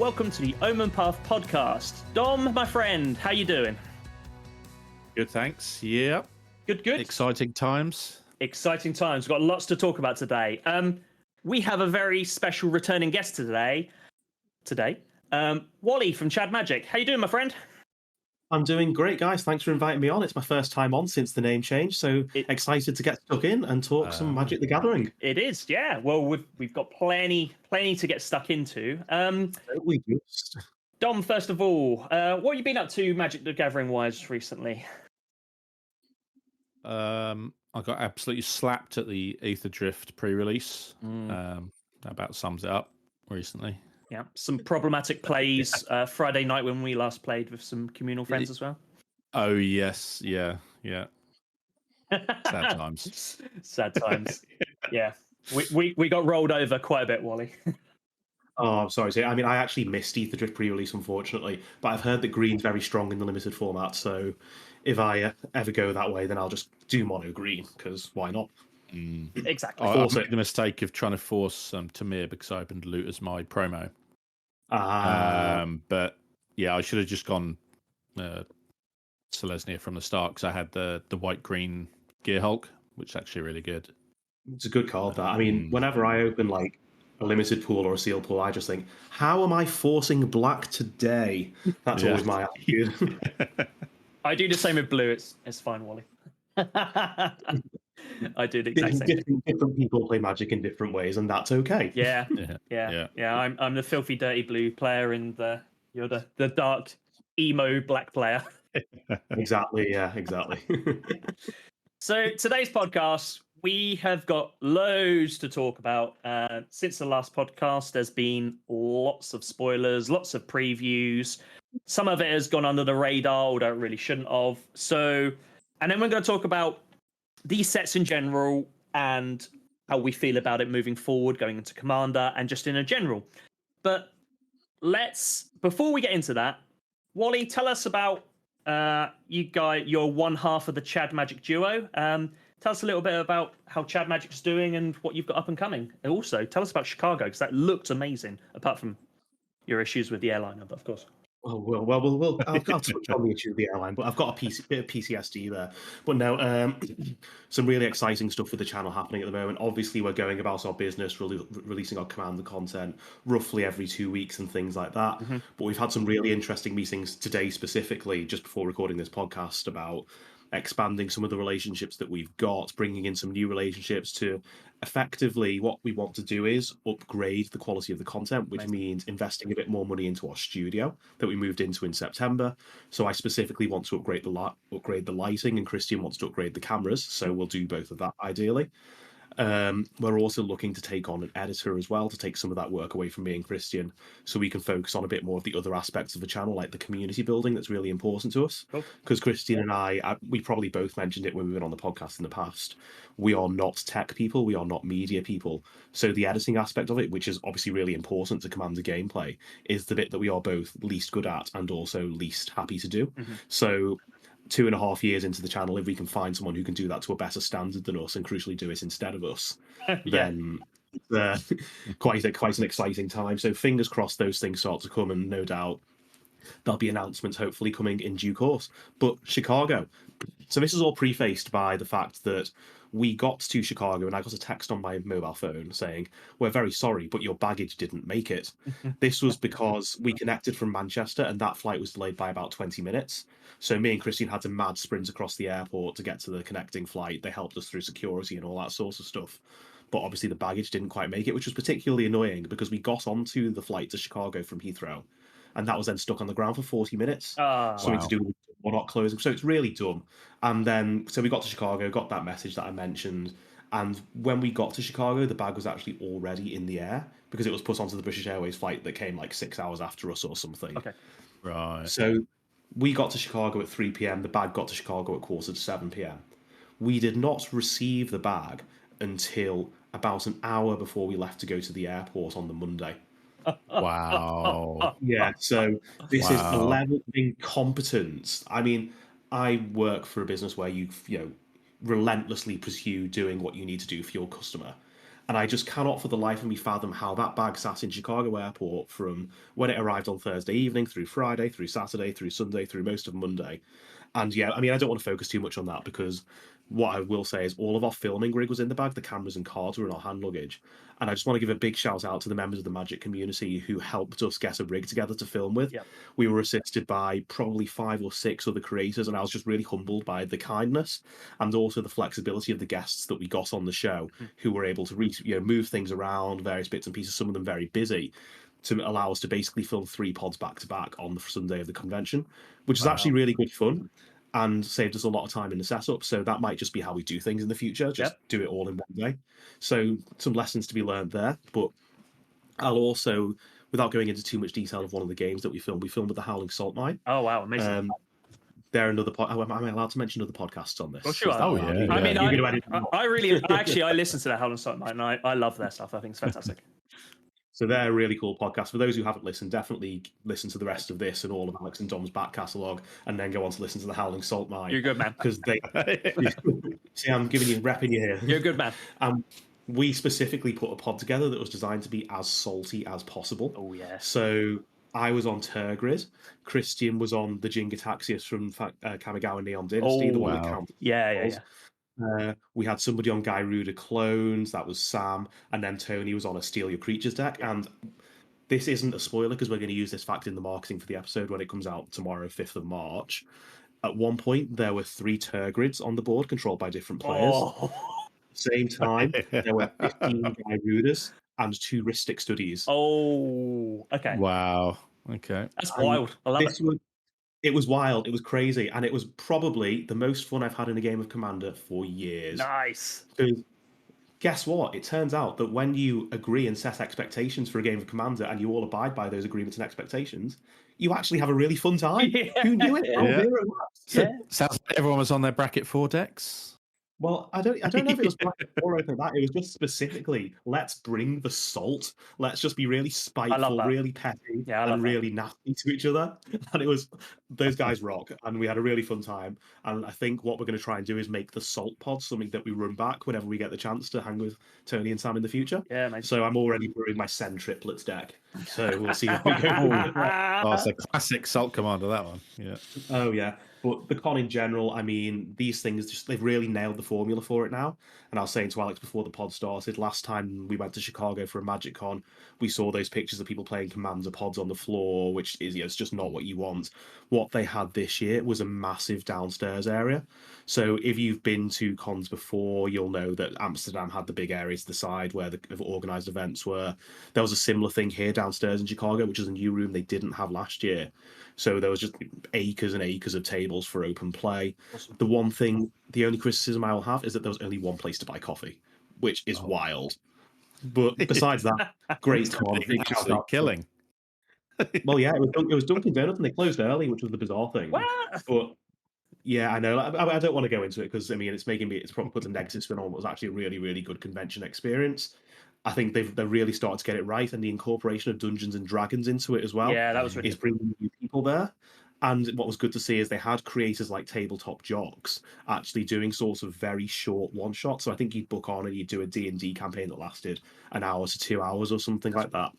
welcome to the Omen Path podcast. Dom, my friend, how you doing? Good, thanks. Yeah. Good. Exciting times. Exciting times. We've got lots to talk about today. We have a very special returning guest today. Wally from Chadmagic. How you doing, my friend? I'm doing great, guys. Thanks for inviting me on. It's my first time on since the name change, so excited to get stuck in and talk some Magic the Gathering. It is, yeah. Well, we've got plenty to get stuck into. We just. Dom, first of all, what have you been up to Magic the Gathering wise recently? I got absolutely slapped at the Aether Drift pre-release. That about sums it up recently. Yeah, some problematic plays Friday night when we last played with some communal friends as well. Oh, yes. Yeah. Sad times. Sad times. Yeah. We got rolled over quite a bit, Wally. Oh, I'm sorry. I mean, I actually missed Aether Drift pre-release, unfortunately, but I've heard that green's very strong in the limited format, so if I ever go that way, then I'll just do mono green, because why not? Exactly. I made the mistake of trying to force Tamir because I opened Loot as my promo. But yeah, I should have just gone Selesnya from the start because I had the white-green Gear Hulk, which is actually really good. It's a good card, that. I mean, whenever I open, like, a limited pool or a sealed pool, I just think, how am I forcing black today? That's always my attitude. I do the same with blue. It's fine, Wally. I do the exact same thing. Different people play Magic in different ways, and that's okay. Yeah. I'm the filthy, dirty blue player, and you're the dark, emo black player. Exactly. Yeah. Exactly. So today's podcast, we have got loads to talk about. Since the last podcast, there's been lots of spoilers, lots of previews. Some of it has gone under the radar, or don't really shouldn't have. So, and then we're going to talk about these sets in general and how we feel about it moving forward, going into Commander, and just in a general. But before we get into that, Wally, tell us about your one half of the Chadmagic duo. Tell us a little bit about how Chadmagic's doing and what you've got up and coming. And also, tell us about Chicago, because that looked amazing, apart from your issues with the airliner, but of course. I'll touch on the issue of the airline, but I've got a bit of PTSD there. But no, some really exciting stuff with the channel happening at the moment. Obviously, we're going about our business, releasing our Commander content roughly every 2 weeks and things like that. But we've had some really interesting meetings today, specifically, just before recording this podcast, about expanding some of the relationships that we've got, bringing in some new relationships to effectively what we want to do is upgrade the quality of the content, which means investing a bit more money into our studio that we moved into in September. So I specifically want to upgrade the lighting, and Christian wants to upgrade the cameras. So we'll do both of that ideally. We're also looking to take on an editor as well to take some of that work away from me and Christian, so we can focus on a bit more of the other aspects of the channel, like the community building that's really important to us. Because Christian and I, we probably both mentioned it when we've been on the podcast in the past, we are not tech people, we are not media people. So the editing aspect of it, which is obviously really important to Commander gameplay, is the bit that we are both least good at and also least happy to do. So 2.5 years into the channel, if we can find someone who can do that to a better standard than us and crucially do it instead of us, then quite an exciting time. So fingers crossed those things start to come, and no doubt there'll be announcements hopefully coming in due course. But Chicago. So this is all prefaced by the fact that we got to Chicago and I got a text on my mobile phone saying, "We're very sorry, but your baggage didn't make it." This was because we connected from Manchester and that flight was delayed by about 20 minutes. So me and Christian had to mad sprint across the airport to get to the connecting flight. They helped us through security and all that sort of stuff. But obviously the baggage didn't quite make it, which was particularly annoying because we got onto the flight to Chicago from Heathrow, and that was then stuck on the ground for 40 minutes. Something to do with or not closing. So it's really dumb. And then, so we got to Chicago, got that message that I mentioned. And when we got to Chicago, the bag was actually already in the air because it was put onto the British Airways flight that came like 6 hours after us or something. Okay. Right. So we got to Chicago at 3 p.m. The bag got to Chicago at 6:45 p.m. We did not receive the bag until about an hour before we left to go to the airport on the Monday. Wow. Yeah, so this is the level of incompetence. I mean, I work for a business where you relentlessly pursue doing what you need to do for your customer. And I just cannot for the life of me fathom how that bag sat in Chicago airport from when it arrived on Thursday evening through Friday, through Saturday, through Sunday, through most of Monday. And yeah, I mean, I don't want to focus too much on that because what I will say is all of our filming rig was in the bag, the cameras and cards were in our hand luggage. And I just want to give a big shout out to the members of the Magic community who helped us get a rig together to film with. Yeah. We were assisted by probably 5 or 6 other creators, and I was just really humbled by the kindness and also the flexibility of the guests that we got on the show, who were able to move things around, various bits and pieces, some of them very busy, to allow us to basically film 3 pods back to back on the Sunday of the convention, which is actually really good fun and saved us a lot of time in the setup. So that might just be how we do things in the future, just do it all in one day. So some lessons to be learned there. But I'll also, without going into too much detail of one of the games that we filmed with the Howling Salt Mine. Oh, wow, amazing. They're another am I allowed to mention other podcasts on this? Oh, sure. Oh, yeah. I mean, I listen to the Howling Salt Mine, and I love their stuff. I think it's fantastic. So they're a really cool podcast. For those who haven't listened, definitely listen to the rest of this and all of Alex and Dom's back catalogue, and then go on to listen to the Howling Salt Mine. You're a good man. Because they see, I'm repping you here. You're a good man. We specifically put a pod together that was designed to be as salty as possible. Oh, yeah. So I was on Tergrid. Christian was on the Jingataxius from Kamigawa Neon Dynasty, the one that counted. Yeah. We had somebody on Guy Ruder Clones, that was Sam, and then Tony was on a Steal Your Creatures deck. And this isn't a spoiler because we're going to use this fact in the marketing for the episode when it comes out tomorrow, 5th of March. At one point, there were 3 Tergrids on the board controlled by different players. Same time, there were 15 Guy Ruders and 2 Ristic Studies. Oh, okay. Wow. Okay. That's wild. I love it. It was wild. It was crazy. And it was probably the most fun I've had in a game of Commander for years. Nice. Because guess what? It turns out that when you agree and set expectations for a game of Commander and you all abide by those agreements and expectations, you actually have a really fun time. Yeah. Who knew it? Sounds like everyone was on their bracket 4 decks. Well, I don't know if it was bracket 4 or anything like that. It was just specifically, let's bring the salt. Let's just be really spiteful, really petty, and really nasty to each other. And it was, those guys rock. And we had a really fun time. And I think what we're going to try and do is make the salt pod something that we run back whenever we get the chance to hang with Tony and Sam in the future. Yeah, mate. So I'm already brewing my Sen triplets deck. So we'll see how we go. Oh, it's a classic Salt Commander, that one. Yeah. Oh, yeah. But the con in general, I mean, these things, they've really nailed the formula for it now. And I was saying to Alex before the pod started, last time we went to Chicago for a Magic Con, we saw those pictures of people playing Commander pods on the floor, which is, it's just not what you want. What they had this year was a massive downstairs area. So if you've been to cons before, you'll know that Amsterdam had the big area to the side where the organised events were. There was a similar thing here downstairs in Chicago, which is a new room they didn't have last year. So there was just acres and acres of tables for open play. Awesome. The only criticism I will have is that there was only one place to buy coffee, which is wild. But besides that, great con. Killing. Well, yeah, it was Dunkin' Donuts and they closed early, which was the bizarre thing. What? But yeah, I know. I don't want to go into it because I mean, it's probably put a negative spin on what was actually a really, really good convention experience. I think they've really started to get it right, and the incorporation of Dungeons and Dragons into it as well. Yeah, that was really is bringing new people there. And what was good to see is they had creators like Tabletop Jocks actually doing sort of very short one shots. So I think you'd book on and you'd do a D&D campaign that lasted an hour to 2 hours or something like that.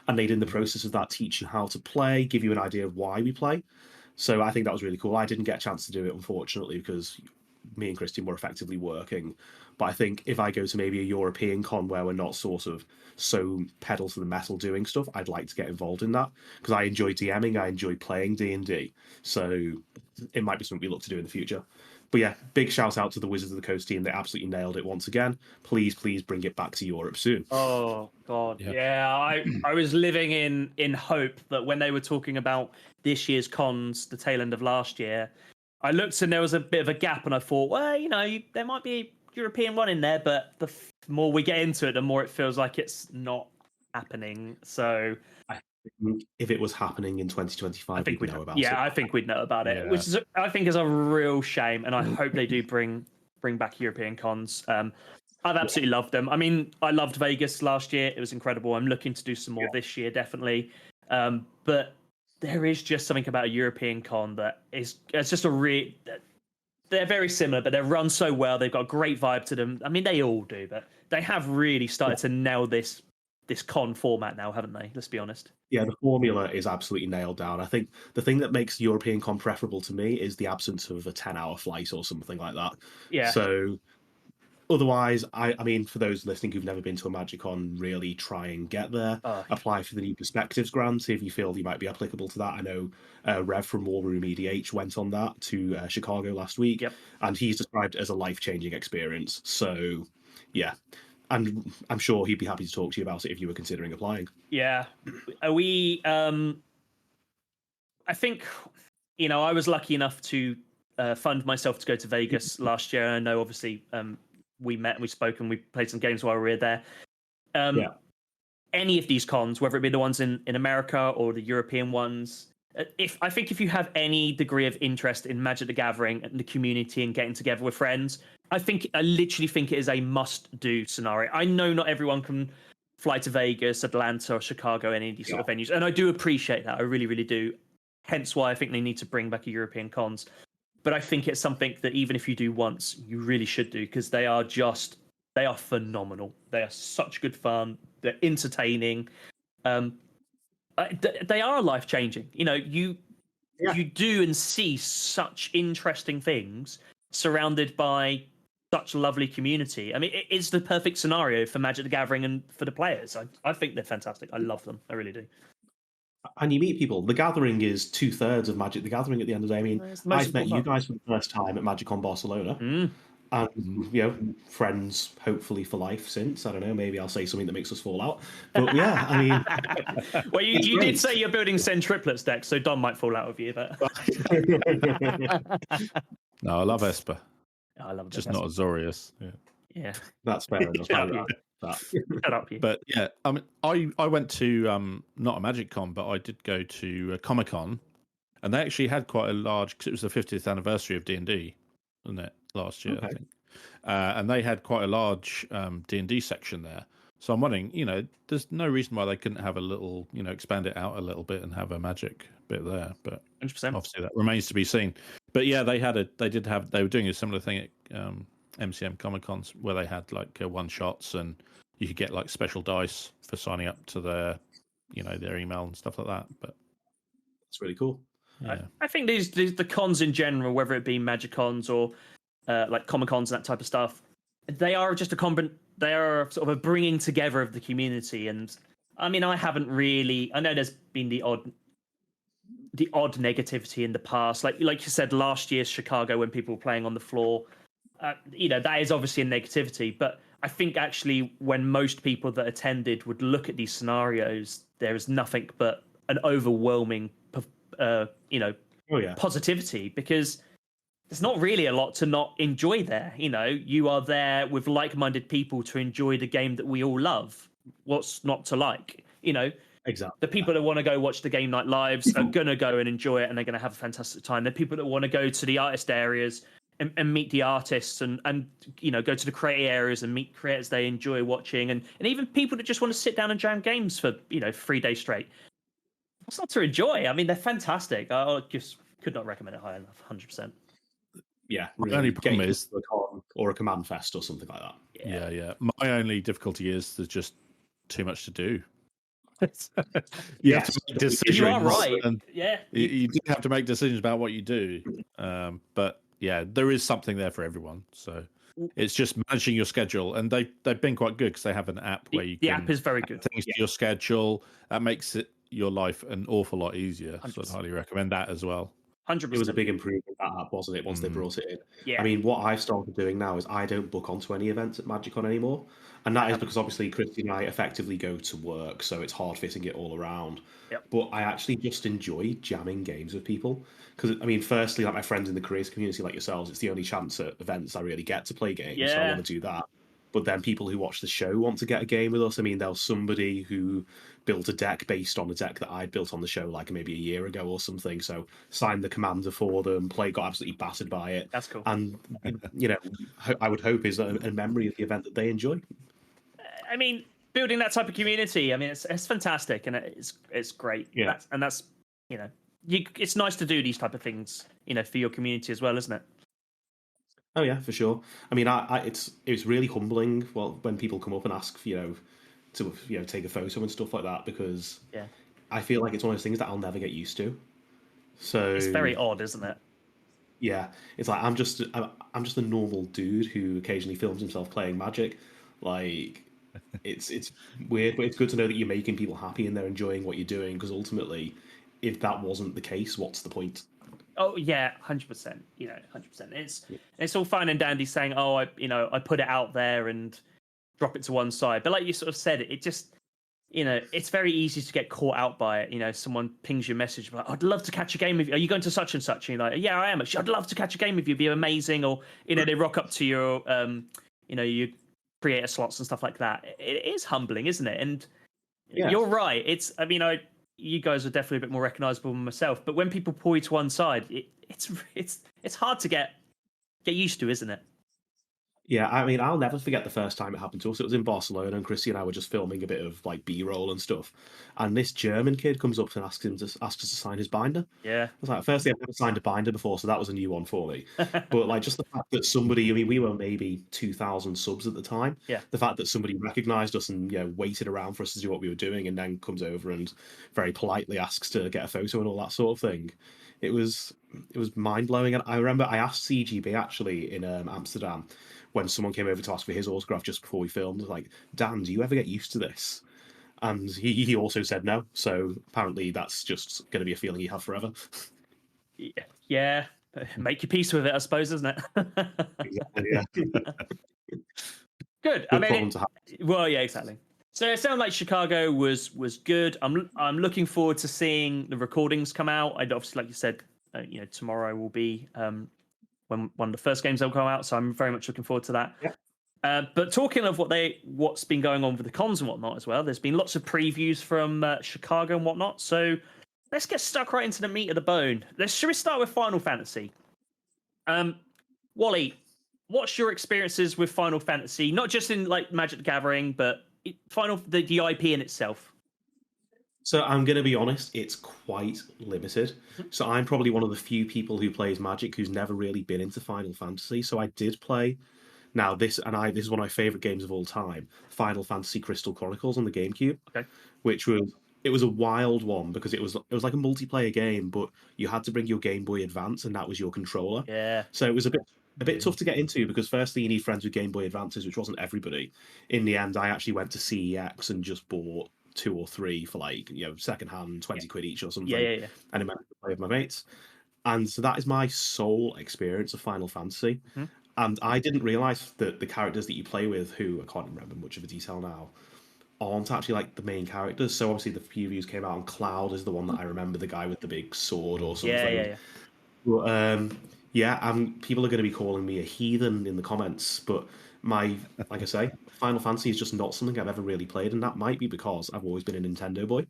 And they'd in the process of that teach you how to play, give you an idea of why we play. So I think that was really cool. I didn't get a chance to do it, unfortunately, because me and Christian were effectively working. But I think if I go to maybe a European con where we're not sort of so pedal to the metal doing stuff, I'd like to get involved in that because I enjoy DMing, I enjoy playing D&D. So it might be something we look to do in the future. But yeah, big shout out to the Wizards of the Coast team. They absolutely nailed it once again. Please bring it back to Europe soon. Oh, God. Yeah, I was living in hope that when they were talking about this year's cons, the tail end of last year, I looked and there was a bit of a gap and I thought, well, there might be European one in there, but the more we get into it, the more it feels like it's not happening. So I think if it was happening in 2025, we'd know about it. Yeah, I think we'd know about it, which is I think is a real shame, and I hope they do bring back European cons. I've absolutely loved them. I mean, I loved Vegas last year; it was incredible. I'm looking to do some more this year, definitely. But there is just something about a European con that it's just they're very similar, but they're run so well. They've got a great vibe to them. I mean, they all do, but they have really started to nail this con format now, haven't they? Let's be honest. Yeah, the formula is absolutely nailed down. I think the thing that makes European con preferable to me is the absence of a 10-hour flight or something like that. Yeah. So otherwise, I mean, for those listening who've never been to a Magic Con, really try and get there. Apply for the new Perspectives grant, see if you feel you might be applicable to that. I know Rev from War Room EDH went on that to Chicago last week, and he's described it as a life-changing experience. So, yeah. And I'm sure he'd be happy to talk to you about it if you were considering applying. Yeah. We, I think, I was lucky enough to fund myself to go to Vegas last year. I know, obviously, we met and we spoke and we played some games while we were there. Any of these cons, whether it be the ones in America or the European ones, I think if you have any degree of interest in Magic the Gathering and the community and getting together with friends, I literally think it is a must-do scenario. I know not everyone can fly to Vegas, Atlanta, or Chicago, any of these sort of venues, and I do appreciate that. I really, really do. Hence why I think they need to bring back a European cons. But I think it's something that even if you do once, you really should do, because they are phenomenal. They are such good fun. They're entertaining. They are life-changing. You do and see such interesting things surrounded by such lovely community. I mean, it's the perfect scenario for Magic the Gathering and for the players. I think they're fantastic. I love them. I really do. And you meet people. The Gathering is 2/3 of Magic the Gathering at the end of the day. I mean, I've met you guys for the first time at MagicCon Barcelona. And, friends, hopefully for life since. I don't know, maybe I'll say something that makes us fall out. But yeah, I mean... Well, you did say you're building Send Triplets deck, so Don might fall out of you. But... No, I love Esper. I love just not Azorius. Yeah. That's fair enough. Shut up, you. But yeah, I mean, I went to not a Magic Con, but I did go to Comic Con, and they actually had quite a large, because it was the 50th anniversary of D&D, wasn't it, last year? I think, and they had quite a large D&D section there. So I'm wondering, there's no reason why they couldn't have a little, expand it out a little bit and have a Magic bit there. But 100%. Obviously that remains to be seen. But yeah, they were doing a similar thing at MCM Comic Cons, where they had like one shots, and you could get like special dice for signing up to their email and stuff like that. But it's really cool. Yeah. I think the cons in general, whether it be Magic Cons or like Comic Cons and that type of stuff, they are just they are sort of a bringing together of the community. And I mean, I know there's been the odd negativity in the past, like you said, last year's Chicago, when people were playing on the floor. That is obviously a negativity, but I think actually when most people that attended would look at these scenarios, there is nothing but an overwhelming, positivity, because there's not really a lot to not enjoy there. You are there with like-minded people to enjoy the game that we all love. What's not to like? Exactly. The people that want to go watch the game night lives are going to go and enjoy it, and they're going to have a fantastic time. The people that want to go to the artist areas and meet the artists and go to the creator areas and meet creators they enjoy watching, and even people that just want to sit down and jam games for 3 days straight. What's not to enjoy? I mean, they're fantastic. I just could not recommend it high enough. 100%. Yeah, really. The only problem is a con or a command fest or something like that. Yeah. My only difficulty is there's just too much to do. You have to make decisions. You are right. You do have to make decisions about what you do. But yeah, there is something there for everyone. So it's just managing your schedule, and they've been quite good, because they have an app where you the can app is very good. Things to your schedule. That makes your life an awful lot easier. 100%. So I'd highly recommend that as well. 100%. It was a big improvement, that app, wasn't it, once they brought it in? Yeah. I mean, what I've started doing now is I don't book onto any events at MagicCon anymore. And that is because obviously Christy and I effectively go to work, so it's hard fitting it all around. Yep. But I actually just enjoy jamming games with people. Because, I mean, firstly, like my friends in the careers community like yourselves, it's the only chance at events I really get to play games, so I want to do that. But then people who watch the show want to get a game with us. I mean, there was somebody who built a deck based on a deck that I built on the show like maybe a year ago or something. So signed the commander for them, got absolutely battered by it. That's cool. And, I would hope is a memory of the event that they enjoy. I mean, building that type of community, I mean, it's fantastic, and it's great. Yeah. That's it's nice to do these type of things, for your community as well, isn't it? Oh yeah, for sure. I mean, it's really humbling. Well, when people come up and ask, to take a photo and stuff like that, because Yeah, I feel like it's one of those things that I'll never get used to. it's So very odd, isn't it? yeah, it's like I'm just a normal dude who occasionally films himself playing Magic. Like it's weird, but it's good to know that you're making people happy and they're enjoying what you're doing. Because ultimately, if that wasn't the case, what's the point? Oh yeah, 100%. 100%. It's all fine and dandy saying, oh, I put it out there and drop it to one side, but like you sort of said, it just it's very easy to get caught out by it. Someone pings you a message like, I'd love to catch a game with you. Are you going to such and such? And you're like, yeah, I am. Actually, I'd love to catch a game with you. It'd be amazing. Or they rock up to your your creator slots and stuff like that. It is humbling, isn't it? And Yeah. you're right. You guys are definitely a bit more recognizable than myself, but when people pull you to one side, it's hard to get used to, isn't it? Yeah, I mean, I'll never forget the first time it happened to us. It was in Barcelona, and Chrissy and I were just filming a bit of like B-roll and stuff. And this German kid comes up and asks us to sign his binder. Yeah. I was like, firstly, I've never signed a binder before, so that was a new one for me. But like, just the fact that somebody, I mean, we were maybe 2,000 subs at the time. Yeah. The fact that somebody recognised us and waited around for us to do what we were doing, and then comes over and very politely asks to get a photo and all that sort of thing. It was mind blowing. And I remember I asked CGB actually in Amsterdam when someone came over to ask for his autograph just before we filmed. I was like, Dan, do you ever get used to this? And he also said no. So apparently that's just going to be a feeling you have forever. Yeah. Make your peace with it, I suppose, isn't it? Exactly, yeah. Good. Good problem to have. Well, yeah, exactly. So it sounded like Chicago was good. I'm looking forward to seeing the recordings come out. I'd obviously, like you said, tomorrow will be when one of the first games will come out. So I'm very much looking forward to that. Yeah. But talking of what's been going on with the cons and whatnot as well, there's been lots of previews from Chicago and whatnot. So let's get stuck right into the meat of the bone. Should we start with Final Fantasy? Wally, what's your experiences with Final Fantasy? Not just in like Magic the Gathering, but the IP in itself. So I'm going to be honest, it's quite limited. So I'm probably one of the few people who plays Magic who's never really been into Final Fantasy. So I did play. Now this is one of my favorite games of all time, Final Fantasy Crystal Chronicles on the GameCube. Okay. Which was a wild one because it was like a multiplayer game, but you had to bring your Game Boy Advance and that was your controller. Yeah. So it was a bit tough to get into because firstly you need friends with Game Boy Advances, which wasn't everybody. In the end, I actually went to CEX and just bought 2 or 3 for like second hand 20 quid each or something. Yeah. And I managed to play with my mates. And so that is my sole experience of Final Fantasy. Mm-hmm. And I didn't realize that the characters that you play with, who I can't remember much of the detail now, aren't actually like the main characters. So obviously the previews came out, and Cloud is the one that I remember, the guy with the big sword or something. Yeah. But people are going to be calling me a heathen in the comments, but like I say, Final Fantasy is just not something I've ever really played, and that might be because I've always been a Nintendo boy.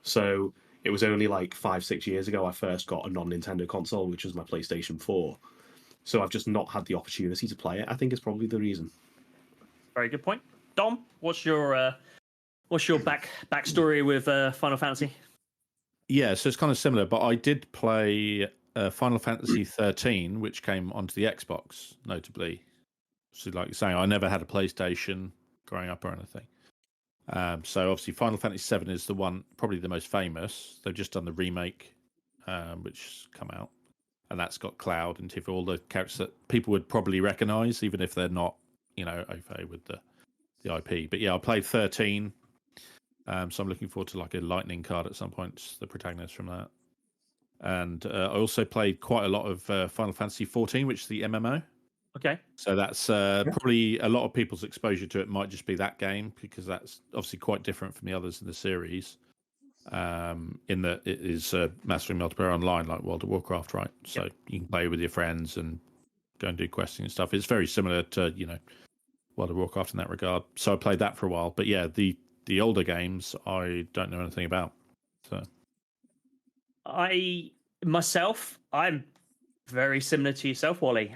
So it was only like 5-6 years ago I first got a non-Nintendo console, which was my PlayStation 4. So I've just not had the opportunity to play it. I think is probably the reason. Very good point. Dom, what's your backstory with Final Fantasy? Yeah, so it's kind of similar, but I did play Final Fantasy 13, which came onto the Xbox, notably. So, like you're saying, I never had a PlayStation growing up or anything. So obviously, Final Fantasy 7 is the one, probably the most famous. They've just done the remake, which has come out, and that's got Cloud and Tifa, all the characters that people would probably recognise, even if they're not, au fait with the IP. But yeah, I played 13. So I'm looking forward to like a lightning card at some point, the protagonist from that. And I also played quite a lot of Final Fantasy 14, which is the MMO. Okay. So that's probably a lot of people's exposure to it might just be that game, because that's obviously quite different from the others in the series. In that it is mastering multiplayer online, like World of Warcraft, right? So you can play with your friends and go and do questing and stuff. It's very similar to World of Warcraft in that regard. So I played that for a while. But yeah, the older games I don't know anything about. So I'm very similar to yourself, Wally.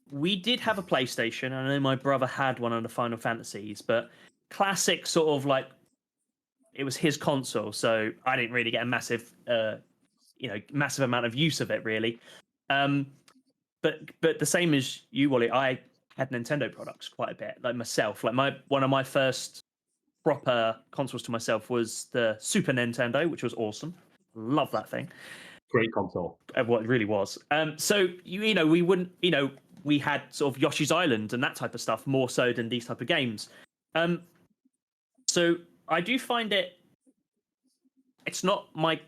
We did have a PlayStation. I know my brother had one of the Final Fantasies, but classic sort of like it was his console, so I didn't really get a massive amount of use of it, really. But but the same as you, Wally, I had Nintendo products quite a bit, like myself. Like one of my first proper consoles to myself was the Super Nintendo, which was awesome. Love that thing. Great console. What it really was. So you know, we wouldn't, you know, we had sort of Yoshi's Island and that type of stuff more so than these type of games. So I do find it's not my.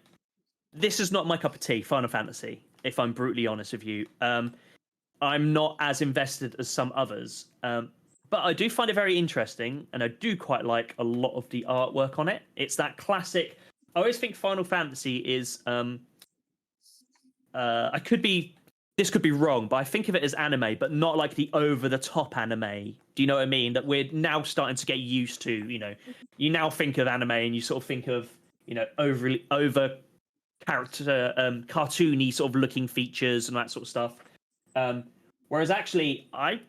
This is not my cup of tea, Final Fantasy. If I'm brutally honest with you, I'm not as invested as some others. But I do find it very interesting, and I do quite like a lot of the artwork on it. It's that classic. I always think Final Fantasy is. This could be wrong, but I think of it as anime, but not like the over-the-top anime. Do you know what I mean? That we're now starting to get used to. You know, you now think of anime, and you sort of think of, you know, over character, cartoony sort of looking features and that sort of stuff. Whereas actually, I've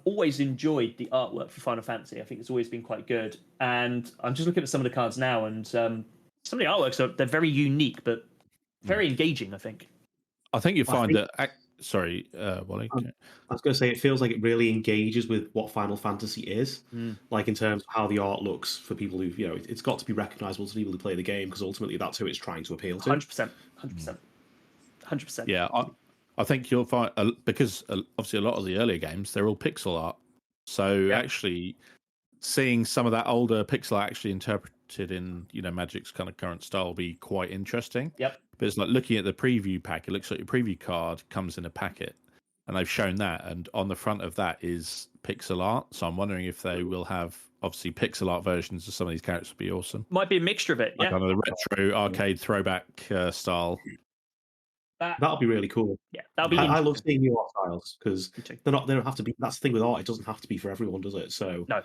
always enjoyed the artwork for Final Fantasy. I think it's always been quite good. And I'm just looking at some of the cards now, and some of the artworks they're very unique, but very engaging, I think. I think you find that. Sorry, Wally. I was going to say, it feels like it really engages with what Final Fantasy is, like in terms of how the art looks for people who, you know, it's got to be recognizable to people who play the game, because ultimately that's who it's trying to appeal to. 100%. 100%. Yeah, I think you'll find, because obviously a lot of the earlier games, they're all pixel art. So actually seeing some of that older pixel art actually interpreted in, you know, Magic's kind of current style will be quite interesting. Yep. But it's like looking at the preview pack, it looks like your preview card comes in a packet. And they've shown that. And on the front of that is pixel art. So I'm wondering if they will have, obviously, pixel art versions of some of these characters would be awesome. Might be a mixture of it, like kind of the retro arcade throwback style. That'll be really cool. Yeah, that'll be. I love seeing new art styles, because they don't have to be. That's the thing with art; it doesn't have to be for everyone, does it? So no.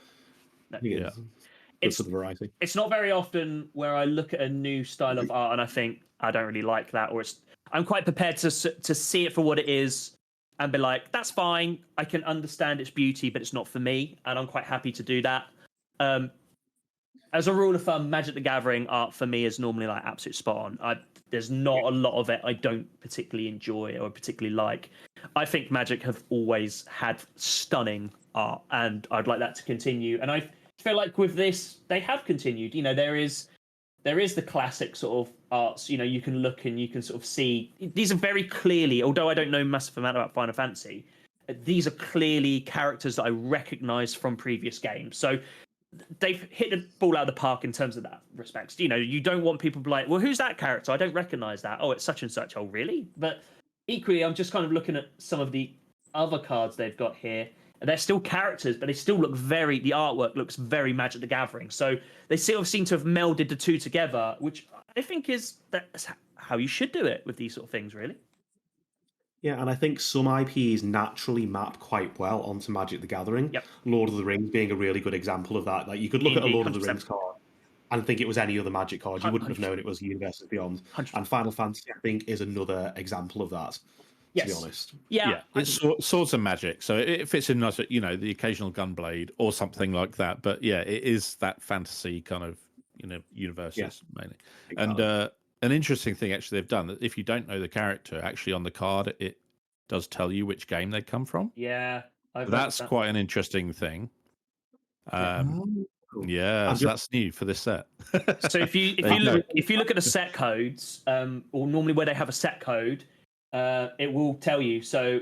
It's sort of variety. It's not very often where I look at a new style of art and I think I don't really like that, or I'm quite prepared to see it for what it is and be like, that's fine. I can understand its beauty, but it's not for me, and I'm quite happy to do that. As a rule of thumb, Magic the Gathering art for me is normally like absolute spot on. There's not a lot of it I don't particularly enjoy or particularly like. I think Magic have always had stunning art, and I'd like that to continue. And I feel like with this, they have continued. You know, there is the classic sort of arts. You know, you can look and you can sort of see these are very clearly. Although I don't know massive amount about Final Fantasy, these are clearly characters that I recognise from previous games. So they've hit the ball out of the park in terms of that respect. You know, you don't want people to be like, well, who's that character? I don't recognise that. Oh, it's such and such. Oh, really? But equally, I'm just kind of looking at some of the other cards they've got here. And they're still characters, but they still look the artwork looks very Magic the Gathering. So they sort of seem to have melded the two together, which I think that's how you should do it with these sort of things, really. Yeah, and I think some IPs naturally map quite well onto Magic the Gathering. Yep. Lord of the Rings being a really good example of that. Like, you could look at a Lord of the Rings card and think it was any other Magic card. You wouldn't have known it was Universes Beyond. 100%. And Final Fantasy, I think, is another example of that. To be honest, it's swords and magic, so it fits in, you know, the occasional gunblade or something like that. But yeah, it is that fantasy kind of, you know, universes mainly. Exactly. And an interesting thing actually they've done that if you don't know the character, actually on the card it does tell you which game they come from. Yeah, that's quite an interesting thing. Yeah, so that's new for this set. So if you look at the set codes, or normally where they have a set code. It will tell you. So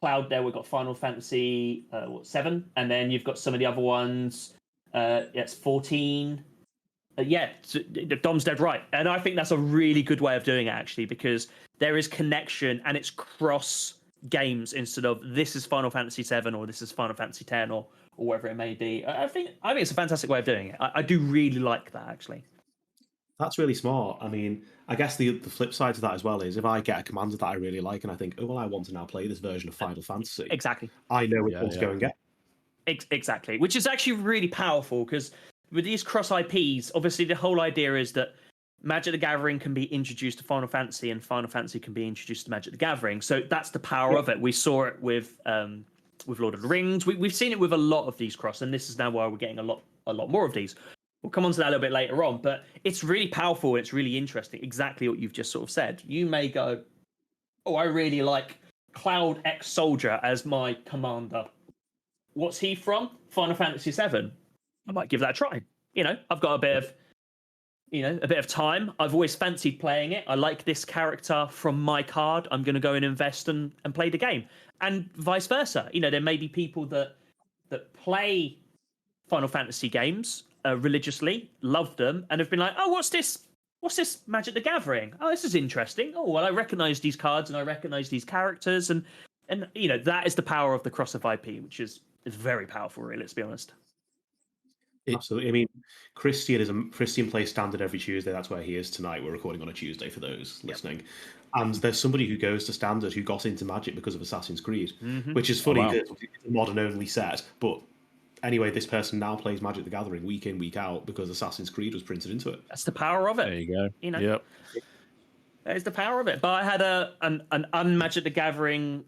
Cloud there, we've got Final Fantasy 7, and then you've got some of the other ones. It's 14. Dom's dead right, and I think that's a really good way of doing it actually, because there is connection and it's cross games instead of this is Final Fantasy 7 or this is Final Fantasy 10 or whatever it may be. I think it's a fantastic way of doing it. I do really like that actually. That's really smart. I mean, I guess the flip side to that as well is if I get a commander that I really like and I think, oh, well, I want to now play this version of Final Fantasy. Exactly. I know which one to go and get. Exactly. Which is actually really powerful, because with these cross IPs, obviously the whole idea is that Magic the Gathering can be introduced to Final Fantasy and Final Fantasy can be introduced to Magic the Gathering. So that's the power of it. We saw it with Lord of the Rings. We've seen it with a lot of these cross, and this is now why we're getting a lot more of these. We'll come on to that a little bit later on, but it's really powerful and it's really interesting. Exactly what you've just sort of said. You may go, oh, I really like Cloud X Soldier as my commander. What's he from? Final Fantasy VII. I might give that a try. I've got a bit of time. I've always fancied playing it. I like this character from my card. I'm going to go and invest and play the game, and vice versa. There may be people that play Final Fantasy games religiously, love them, and have been like, "Oh, what's this? What's this Magic the Gathering? Oh, this is interesting. Oh, well, I recognise these cards and I recognise these characters, and that is the power of the crossover IP, which is very powerful. Really, let's be honest." Absolutely. I mean, Christian plays Standard every Tuesday. That's where he is tonight. We're recording on a Tuesday for those listening. And there's somebody who goes to Standard who got into Magic because of Assassin's Creed, which is funny. It's a modern-only set. But anyway, this person now plays Magic the Gathering week in, week out because Assassin's Creed was printed into it. That's the power of it. There you go. Yep. That is the power of it. But I had an un-Magic the Gathering...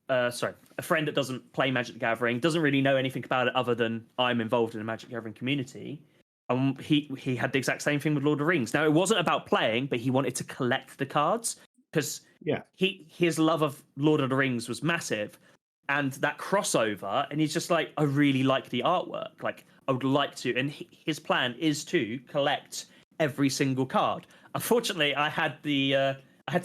a friend that doesn't play Magic the Gathering, doesn't really know anything about it other than I'm involved in the Magic the Gathering community. He had the exact same thing with Lord of the Rings. Now, it wasn't about playing, but he wanted to collect the cards because his love of Lord of the Rings was massive, and that crossover, and he's just like, I really like the artwork. Like, I would like to, and his plan is to collect every single card. Unfortunately, I had to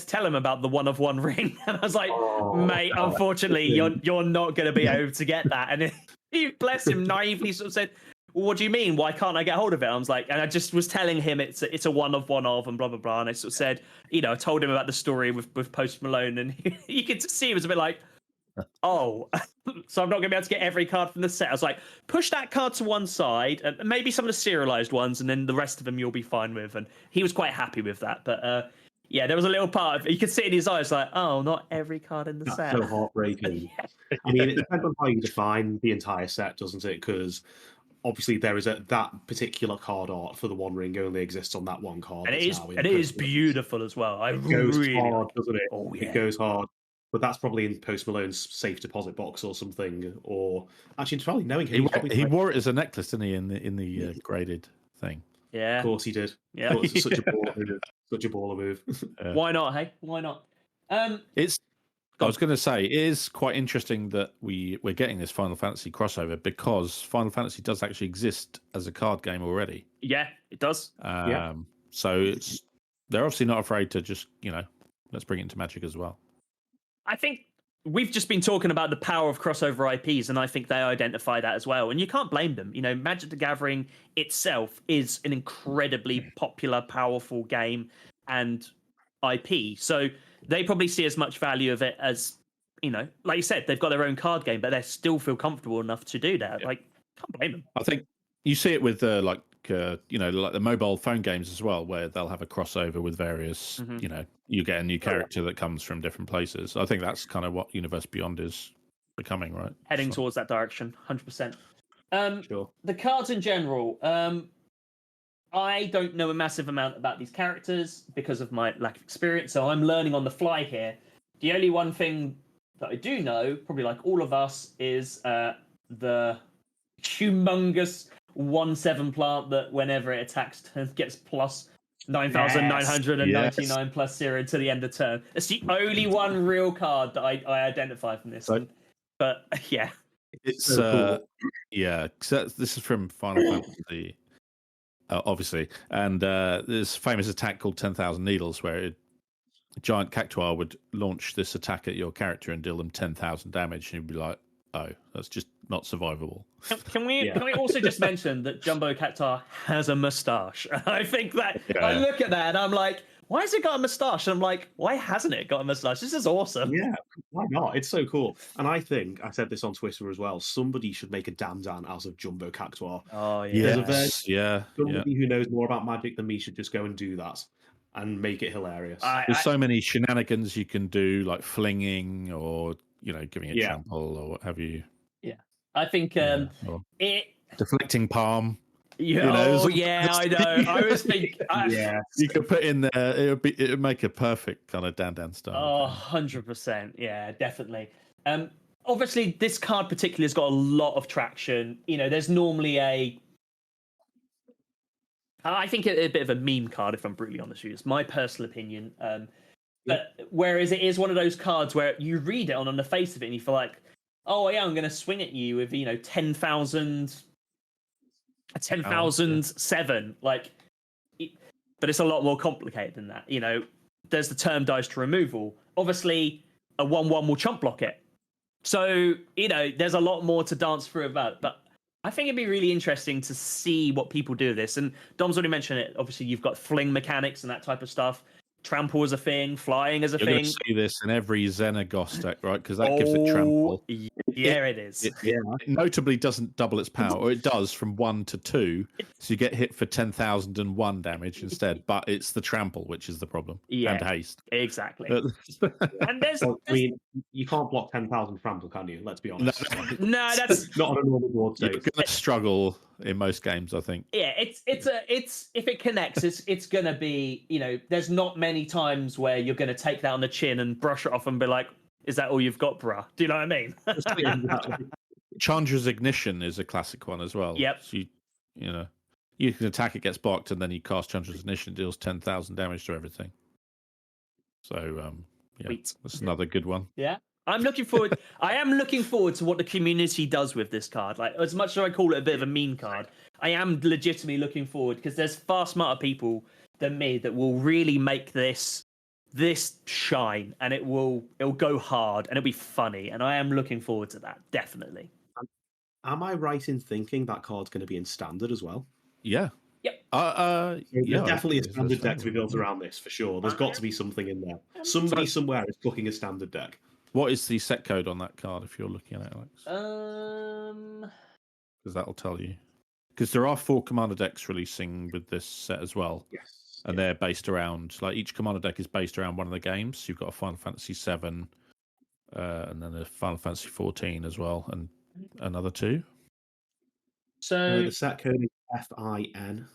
tell him about the 1-of-1 ring, and I was like, "Mate, unfortunately, you're not going to be able to get that." And he, bless him, naively sort of said, "Well, what do you mean? Why can't I get hold of it?" I was like, and I just was telling him it's a 1-of-1 of, and blah blah blah. And I sort of said, I told him about the story with Post Malone, and you could see he was a bit like, "Oh, so I'm not going to be able to get every card from the set." I was like, "Push that card to one side, and maybe some of the serialized ones, and then the rest of them you'll be fine with." And he was quite happy with that, but. Yeah, there was a little part of you could see in his eyes, like, oh, not every card in the set. So heartbreaking. I mean, it depends on how you define the entire set, doesn't it? Because obviously there is that particular card art for the One Ring only exists on that one card. And it is beautiful as well. It goes hard, doesn't it? Oh, yeah. It goes hard. But that's probably in Post Malone's safe deposit box or something. Or actually, it's probably knowing he wore it as a necklace, didn't he, in the graded thing? Yeah, of course he did. Yeah, it's such a baller move. Such a baller move. Why not? Hey, why not? I was going to say it is quite interesting that we're getting this Final Fantasy crossover because Final Fantasy does actually exist as a card game already. Yeah, it does. So they're obviously not afraid to just let's bring it into Magic as well. I think we've just been talking about the power of crossover IPs, and I think they identify that as well. And you can't blame them. Magic the Gathering itself is an incredibly popular, powerful game and IP. So they probably see as much value of it as, like you said, they've got their own card game, but they still feel comfortable enough to do that. Yeah. Like, can't blame them. I think you see it with like the mobile phone games as well, where they'll have a crossover with various, you get a new character that comes from different places. I think that's kind of what Universe Beyond is becoming, right? Heading towards that direction, 100%. Sure. The cards in general, I don't know a massive amount about these characters because of my lack of experience, so I'm learning on the fly here. The only one thing that I do know, probably like all of us, is the humongous 1/7 plant that whenever it attacks gets plus 9,999 plus 0 to the end of turn. It's the only one real card that I identify from this one. But yeah. It's so cool. So this is from Final Fantasy, obviously. And there's a famous attack called 10,000 Needles where a giant cactuar would launch this attack at your character and deal them 10,000 damage, and you'd be like, oh, that's just not survivable. Can we also just mention that Jumbo Cactuar has a moustache? I think that I look at that and I'm like, why has it got a moustache? And I'm like, why hasn't it got a moustache? This is awesome. Yeah, why not? It's so cool. And I think I said this on Twitter as well. Somebody should make a Dan out of Jumbo Cactuar. Oh yeah, somebody who knows more about Magic than me should just go and do that and make it hilarious. There's so many shenanigans you can do, like flinging or giving it trample or what have you. Yeah, I think it deflecting palm. Yeah, I know. I was thinking, you could put in there. It would make a perfect kind of Dan style. Oh, 100%. Yeah, definitely. Obviously, this card particularly has got a lot of traction. There's normally I think a bit of a meme card, if I'm brutally honest with you. It's my personal opinion. But whereas it is one of those cards where you read it on the face of it and you feel like, oh yeah, I'm going to swing at you with 10,007. Like, but it's a lot more complicated than that. There's the turn dice to removal. Obviously, a 1/1 will chump block it. So there's a lot more to dance through about it. But I think it'd be really interesting to see what people do with this. And Dom's already mentioned it. Obviously, you've got fling mechanics and that type of stuff. Trample is a thing. Flying is a You're thing. You're going to see this in every Xenagos deck, right? Because that gives it trample. Yeah, it is. It notably doesn't double its power, or it does from 1 to 2. So you get hit for 10,001 damage instead. But it's the trample, which is the problem. Yeah, and haste. Exactly. And there's, I mean, you can't block 10,000 trample, can you? Let's be honest. No, that's not on a normal board state. You're going to struggle in most games, I think. Yeah, it's if it connects, it's going to be, there's not many times where you're going to take that on the chin and brush it off and be like, is that all you've got, bruh? Do you know what I mean? Chandra's Ignition is a classic one as well. Yep. So you can attack, it gets blocked, and then you cast Chandra's Ignition, deals 10,000 damage to everything. So, that's another good one. Yeah. I am looking forward to what the community does with this card. Like, as much as I call it a bit of a meme card, I am legitimately looking forward because there's far smarter people than me that will really make this shine, and it'll go hard and it'll be funny, and I am looking forward to that, definitely. Am I right in thinking that card's going to be in standard as well? Yeah. Yep. There's definitely a standard deck to be built around this, for sure. There's got to be something in there. Somebody somewhere is cooking a standard deck. What is the set code on that card if you're looking at it, Alex? Because that'll tell you. Because there are 4 commander decks releasing with this set as well. Yes. And they're based around, like, each commander deck is based around one of the games. So you've got a Final Fantasy VII, and then a Final Fantasy 14 as well, and another 2. So the set code is FIN.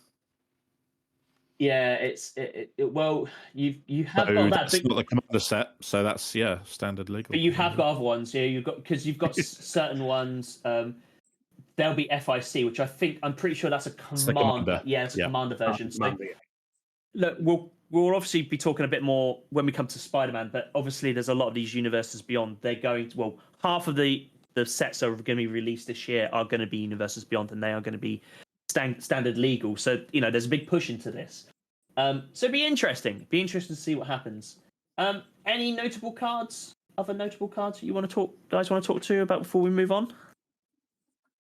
Yeah, well, you have So got that. That's not the commander set, so that's standard legal. But you have got other ones. Yeah, you've got certain ones. There'll be FIC, which I'm pretty sure that's a commander. Yeah, it's a commander version. Look, we'll obviously be talking a bit more when we come to Spider-Man, but obviously there's a lot of these universes beyond. They're going to, half of the sets that are going to be released this year are going to be universes beyond, and they are going to be standard legal. So there's a big push into this. So it'd be interesting. To see what happens. Any notable cards? Other notable cards that you want to talk to about before we move on?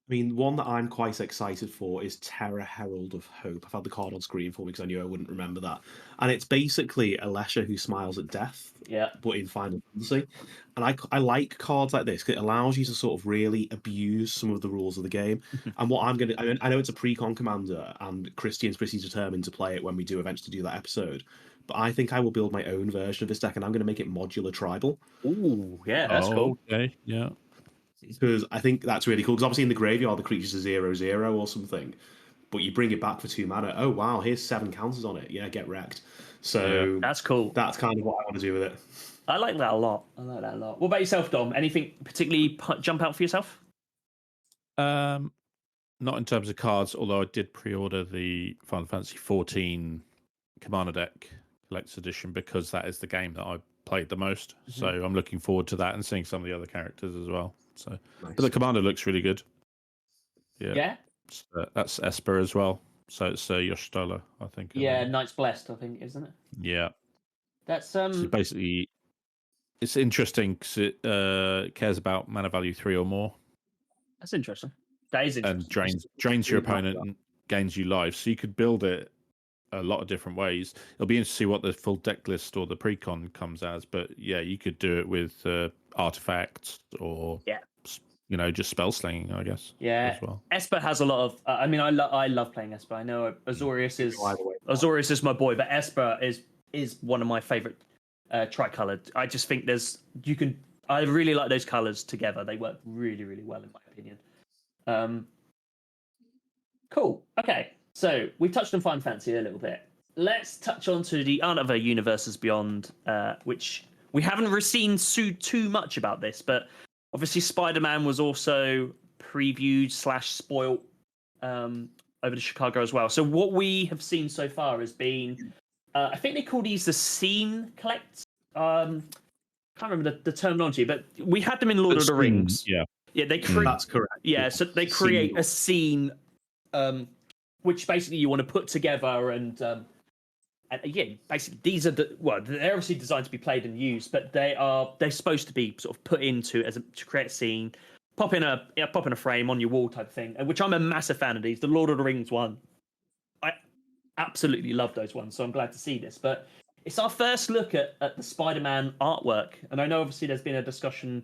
I mean, one that I'm quite excited for is Terra Herald of Hope. I've had the card on screen for me because I knew I wouldn't remember that. And it's basically Alesha who smiles at death, but in Final Fantasy. And I like cards like this because it allows you to sort of really abuse some of the rules of the game. And what I know it's a pre-con commander, and Christian's pretty determined to play it when we do eventually do that episode. But I think I will build my own version of this deck, and I'm going to make it modular tribal. Ooh, yeah, that's cool. Okay, yeah. Because I think that's really cool. Because obviously in the graveyard, the creatures are 0/0 or something. But you bring it back for 2 mana. Oh, wow, here's 7 counters on it. Yeah, get wrecked. So that's cool. That's kind of what I want to do with it. I like that a lot. What about yourself, Dom? Anything particularly jump out for yourself? Not in terms of cards, although I did pre-order the Final Fantasy 14 Commander deck Collector's Edition because that is the game that I played the most. Mm-hmm. So I'm looking forward to that and seeing some of the other characters as well. So, nice. But the Commander looks really good. Yeah. That's Esper as well. So it's Yoshitola, I think. Yeah, Knight's Blessed, I think, isn't it? Yeah. That's So basically, it's interesting because it cares about mana value 3 or more. That's interesting. That is interesting. And drains your opponent and gains you life. So you could build it a lot of different ways. It'll be interesting to see what the full deck list or the pre-con comes as. But yeah, you could do it with artifacts or just spell slinging, I guess. Yeah, as well. Esper has a lot of. I mean, I love playing Esper. I know Azorius is my boy, but Esper is one of my favorite tricolored. I just think I really like those colors together. They work really, really well in my opinion. Cool. Okay, so we've touched on Final Fantasy a little bit. Let's touch on to the other universes beyond, which we haven't seen too much about this, but obviously Spider-Man was also previewed / spoiled over to Chicago as well. So what we have seen so far has been, I think they call these the scene collects. can't remember the terminology, but we had them in Lord of the Scene, Rings. yeah. Yeah, they create. That's correct. Yeah, so they create a scene, which basically you want to put together, and yeah, basically these are they're obviously designed to be played and used, but they're supposed to be sort of put into to create a scene, pop in a frame on your wall type thing, which I'm a massive fan of these. The Lord of the Rings one, I absolutely love those ones, so I'm glad to see this. But it's our first look at the Spider-Man artwork, and I know obviously there's been a discussion.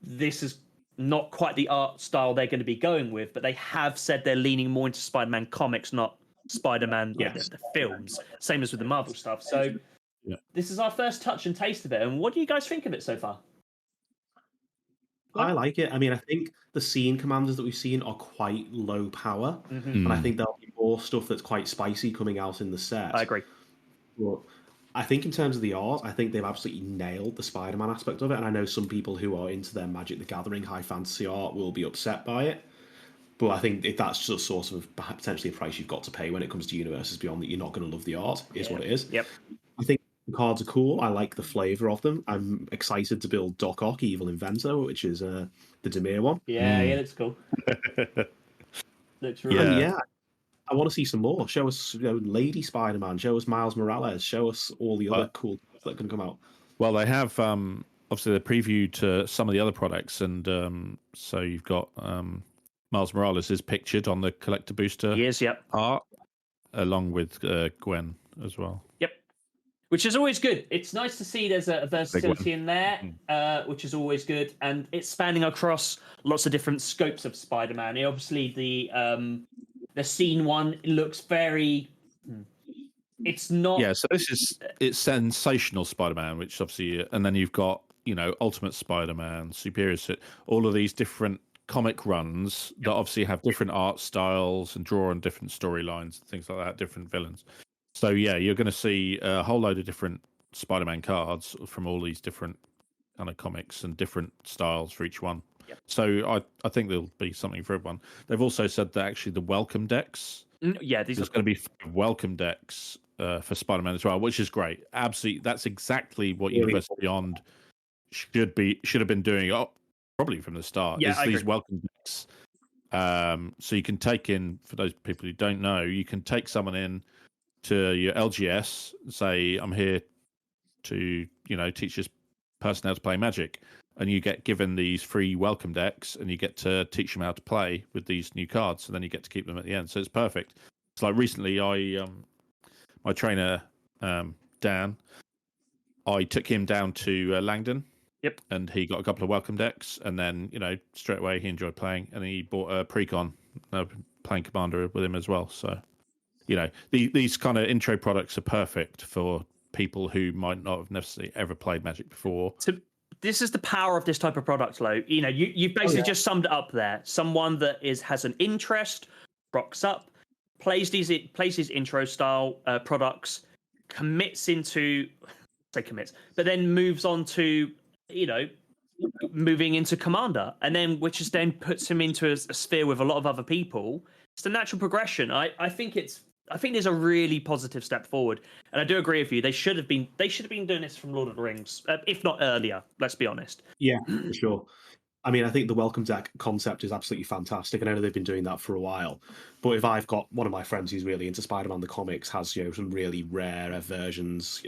This is not quite the art style they're going to be going with, but they have said they're leaning more into Spider-Man comics, not Spider-Man the films. Same as with the Marvel stuff. So this is our first touch and taste of it. And what do you guys think of it so far? I like it. I mean, I think the scene commanders that we've seen are quite low power, and I think there'll be more stuff that's quite spicy coming out in the set. I agree. But I think in terms of the art, I think they've absolutely nailed the Spider-Man aspect of it. And I know some people who are into their Magic the Gathering high fantasy art will be upset by it. But I think if that's just sort of potentially a price you've got to pay when it comes to Universes Beyond, that you're not going to love the art, is what it is. Yep. I think the cards are cool. I like the flavour of them. I'm excited to build Doc Ock, Evil Inventor, which is the Demir one. Yeah, looks cool. Looks really And yeah, I want to see some more. Show us Lady Spider-Man. Show us Miles Morales. Show us all the other cool stuff that can come out. Well, they have obviously the preview to some of the other products, and so you've got Miles Morales is pictured on the collector booster art, along with Gwen as well. Yep. Which is always good. It's nice to see there's a versatility in there, which is always good, and it's spanning across lots of different scopes of Spider-Man. Obviously, the scene one looks very. It's not. Yeah, so it's sensational Spider-Man, which obviously, and then you've got Ultimate Spider-Man, Superior, all of these different comic runs that obviously have different art styles and draw on different storylines and things like that, different villains. So yeah, you're going to see a whole load of different Spider-Man cards from all these different kind of comics and different styles for each one. Yep. So I think there'll be something for everyone. They've also said that actually the welcome decks. Yeah, there's going to be welcome decks for Spider-Man as well, which is great. Absolutely, that's exactly what Universes Beyond should have been doing. Probably from the start. Yeah, these welcome decks. So you can take in, for those people who don't know, you can take someone in to your LGS, say, I'm here to, teach this person how to play Magic. And you get given these free welcome decks and you get to teach them how to play with these new cards. And then you get to keep them at the end. So it's perfect. It's like recently my trainer, Dan, I took him down to Langdon. Yep. And he got a couple of welcome decks. And then, straight away he enjoyed playing. And he bought a Precon, playing Commander with him as well. So, these kind of intro products are perfect for people who might not have necessarily ever played Magic before. This is the power of this type of product, Lo. You've basically just summed it up there. Someone that has an interest, rocks up, plays these intro style products, but then moves on to moving into Commander, and then which then puts him into a sphere with a lot of other people. It's the natural progression. I think there's a really positive step forward, and I do agree with you. They should have been doing this from Lord of the Rings, if not earlier. Let's be honest. Yeah, for sure. I mean, I think the welcome deck concept is absolutely fantastic, and I know they've been doing that for a while. But if I've got one of my friends who's really into Spider-Man the comics, has some really rare versions,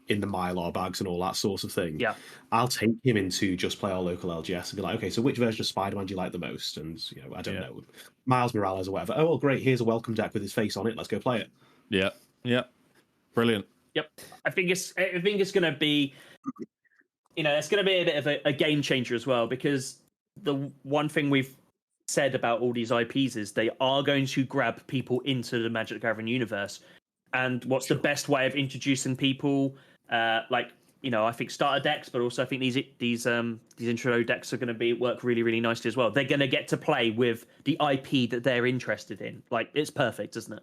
in the Mylar bags and all that sort of thing. Yeah, I'll take him into just play our local LGS and be like, okay, so which version of Spider-Man do you like the most? And I don't know, Miles Morales or whatever. Oh, well, great, here's a welcome deck with his face on it. Let's go play it. Yeah, brilliant. Yep, I think it's going to be. It's going to be a bit of a game changer as well, because the one thing we've said about all these IPs is they are going to grab people into the Magic the Gathering universe. And what's the best way of introducing people? I think starter decks, but also I think these intro decks are going to work really, really nicely as well. They're going to get to play with the IP that they're interested in. It's perfect, isn't it?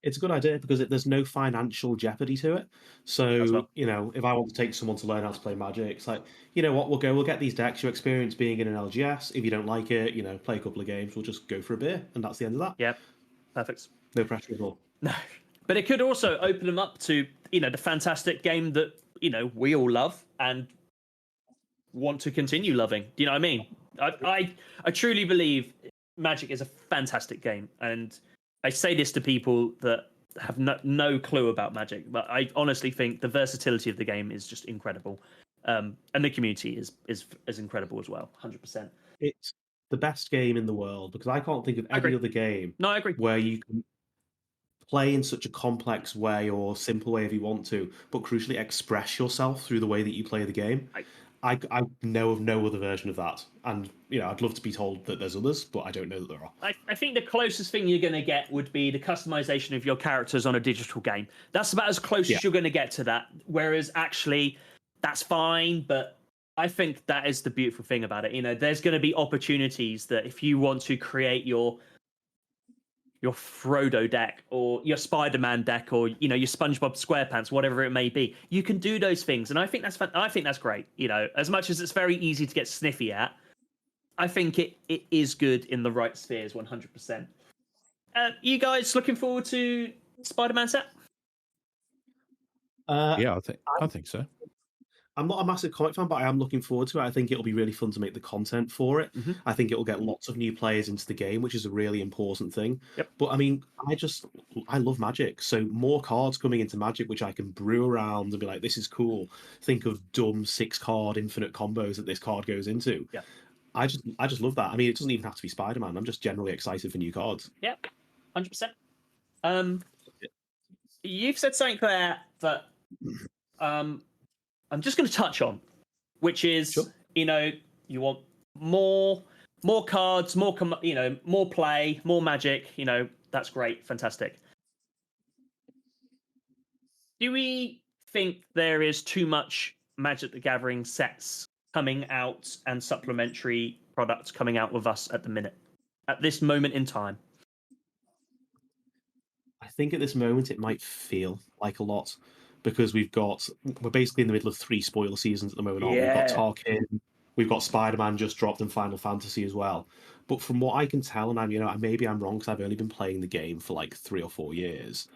It's a good idea because there's no financial jeopardy to it. So, if I want to take someone to learn how to play Magic, it's like, we'll get these decks, you experience being in an LGS. If you don't like it, play a couple of games, we'll just go for a beer. And that's the end of that. Yeah, perfect. No pressure at all. No. But it could also open them up to, the fantastic game that, we all love and want to continue loving. Do you know what I mean? I truly believe Magic is a fantastic game. And I say this to people that have no clue about Magic, but I honestly think the versatility of the game is just incredible. And the community is incredible as well, 100%. It's the best game in the world because I can't think of any other game I agree. where you can play in such a complex way or simple way if you want to, but crucially express yourself through the way that you play the game. I know of no other version of that. And, I'd love to be told that there's others, but I don't know that there are. I think the closest thing you're going to get would be the customization of your characters on a digital game. That's about as close as you're going to get to that. Whereas actually, that's fine, but I think that is the beautiful thing about it. There's going to be opportunities that if you want to create your Frodo deck or your Spider-Man deck or your SpongeBob SquarePants, whatever it may be, you can do those things, and I think that's great. As much as it's very easy to get sniffy at, I think it is good in the right spheres, 100%. You guys looking forward to Spider-Man set? Yeah, I think so. I'm not a massive comic fan, but I am looking forward to it. I think it'll be really fun to make the content for it. Mm-hmm. I think it'll get lots of new players into the game, which is a really important thing. Yep. But I mean, I love Magic. So more cards coming into Magic, which I can brew around and be like, this is cool. Think of dumb 6-card infinite combos that this card goes into. Yeah. I just love that. I mean, it doesn't even have to be Spider-Man. I'm just generally excited for new cards. Yeah, 100%. You've said something there that I'm just going to touch on, which is, sure. You want more cards, more play, more Magic. That's great, fantastic. Do we think there is too much Magic the Gathering sets coming out and supplementary products coming out with us at this moment in time? I think at this moment it might feel like a lot because we're basically in the middle of 3 spoiler seasons at the moment. Yeah. We've got Tarkin, we've got Spider-Man just dropped and Final Fantasy as well. But from what I can tell, and maybe I'm wrong because I've only been playing the game for like 3 or 4 years,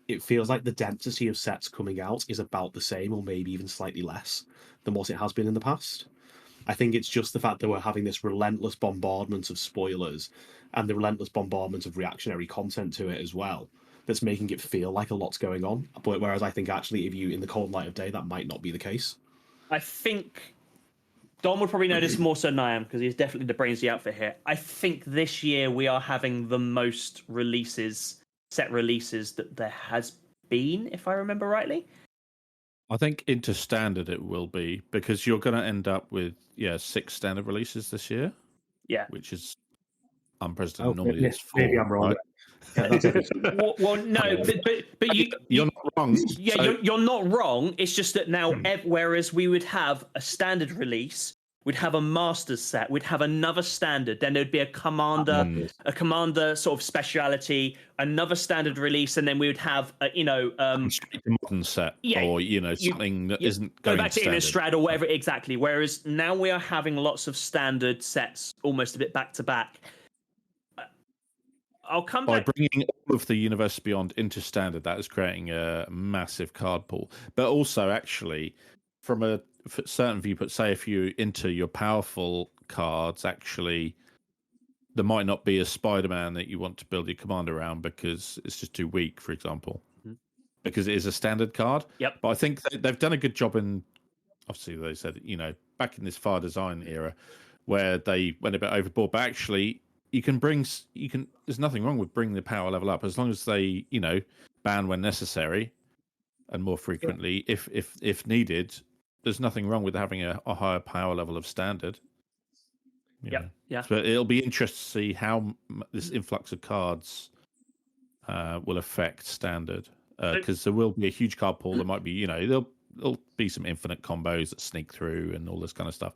it feels like the density of sets coming out is about the same or maybe even slightly less than what it has been in the past. I think it's just the fact that we're having this relentless bombardment of spoilers and the relentless bombardment of reactionary content to it as well that's making it feel like a lot's going on. But whereas I think actually if you in the cold light of day, that might not be the case. I think Dom would probably know this more so than I am because he's definitely the brains of the outfit here. I think this year we are having the most set releases that there has been, if I remember rightly. I think into standard it will be because you're going to end up with 6 standard releases this year. Yeah, which is unprecedented. Normally it's 4. Maybe I'm wrong. Right? Yeah, that's well, no, but you're not wrong. Yeah, so... you're not wrong. It's just that now, whereas we would have a standard release, we'd have a Masters set, we'd have another standard, then there'd be a commander sort of speciality, another standard release, and then we would have modern set, or something that isn't going go back to standard. Innistrad or whatever exactly. Whereas now we are having lots of standard sets, almost a bit back to back. I'll come by back. Bringing all of the Universe Beyond into standard. That is creating a massive card pool, but also actually from a certain viewpoint, say if you into your powerful cards, actually there might not be a Spider-Man that you want to build your commander around because it's just too weak, for example, because it is a standard card. Yep. But I think they've done a good job in, obviously they said, back in this fire design era where they went a bit overboard, but actually there's nothing wrong with bringing the power level up as long as they, ban when necessary and more frequently if needed. There's nothing wrong with having a higher power level of standard. Yeah. But it'll be interesting to see how this influx of cards will affect standard because there will be a huge card pool. There might be, there'll be some infinite combos that sneak through and all this kind of stuff.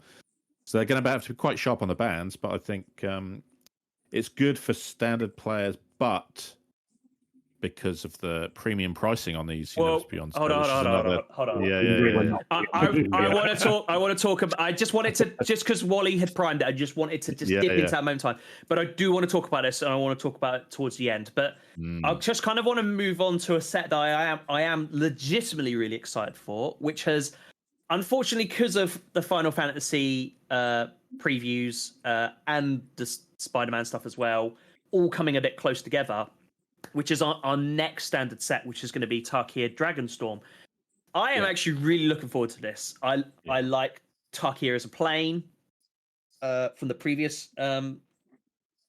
So they're going to have to be quite sharp on the bans, but I think it's good for standard players, but because of the premium pricing on these. Well, to be honest, hold on. Yeah. I want to talk. I want to talk about. I just wanted to, just because Wally had primed it, I just wanted to dip into that moment in time. But I do want to talk about this, and I want to talk about it towards the end. But I just kind of want to move on to a set that I am legitimately really excited for, which has, unfortunately, because of the Final Fantasy previews and the Spider-Man stuff as well, all coming a bit close together, which is our next standard set, which is going to be Tarkir Dragonstorm. I am actually really looking forward to this. I like Tarkir as a plane from the previous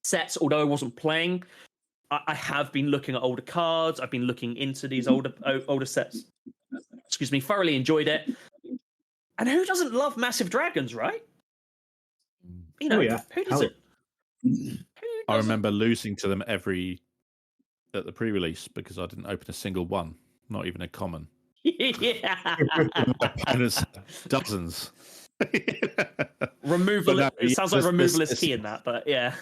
sets, although I wasn't playing. I have been looking at older cards. I've been looking into these older sets. Excuse me, thoroughly enjoyed it. And who doesn't love massive dragons, right? Who does it? I remember losing to them at the pre-release because I didn't open a single one, not even a common. Yeah. Opponents had dozens. Removal. It sounds like removal is key in that, but yeah.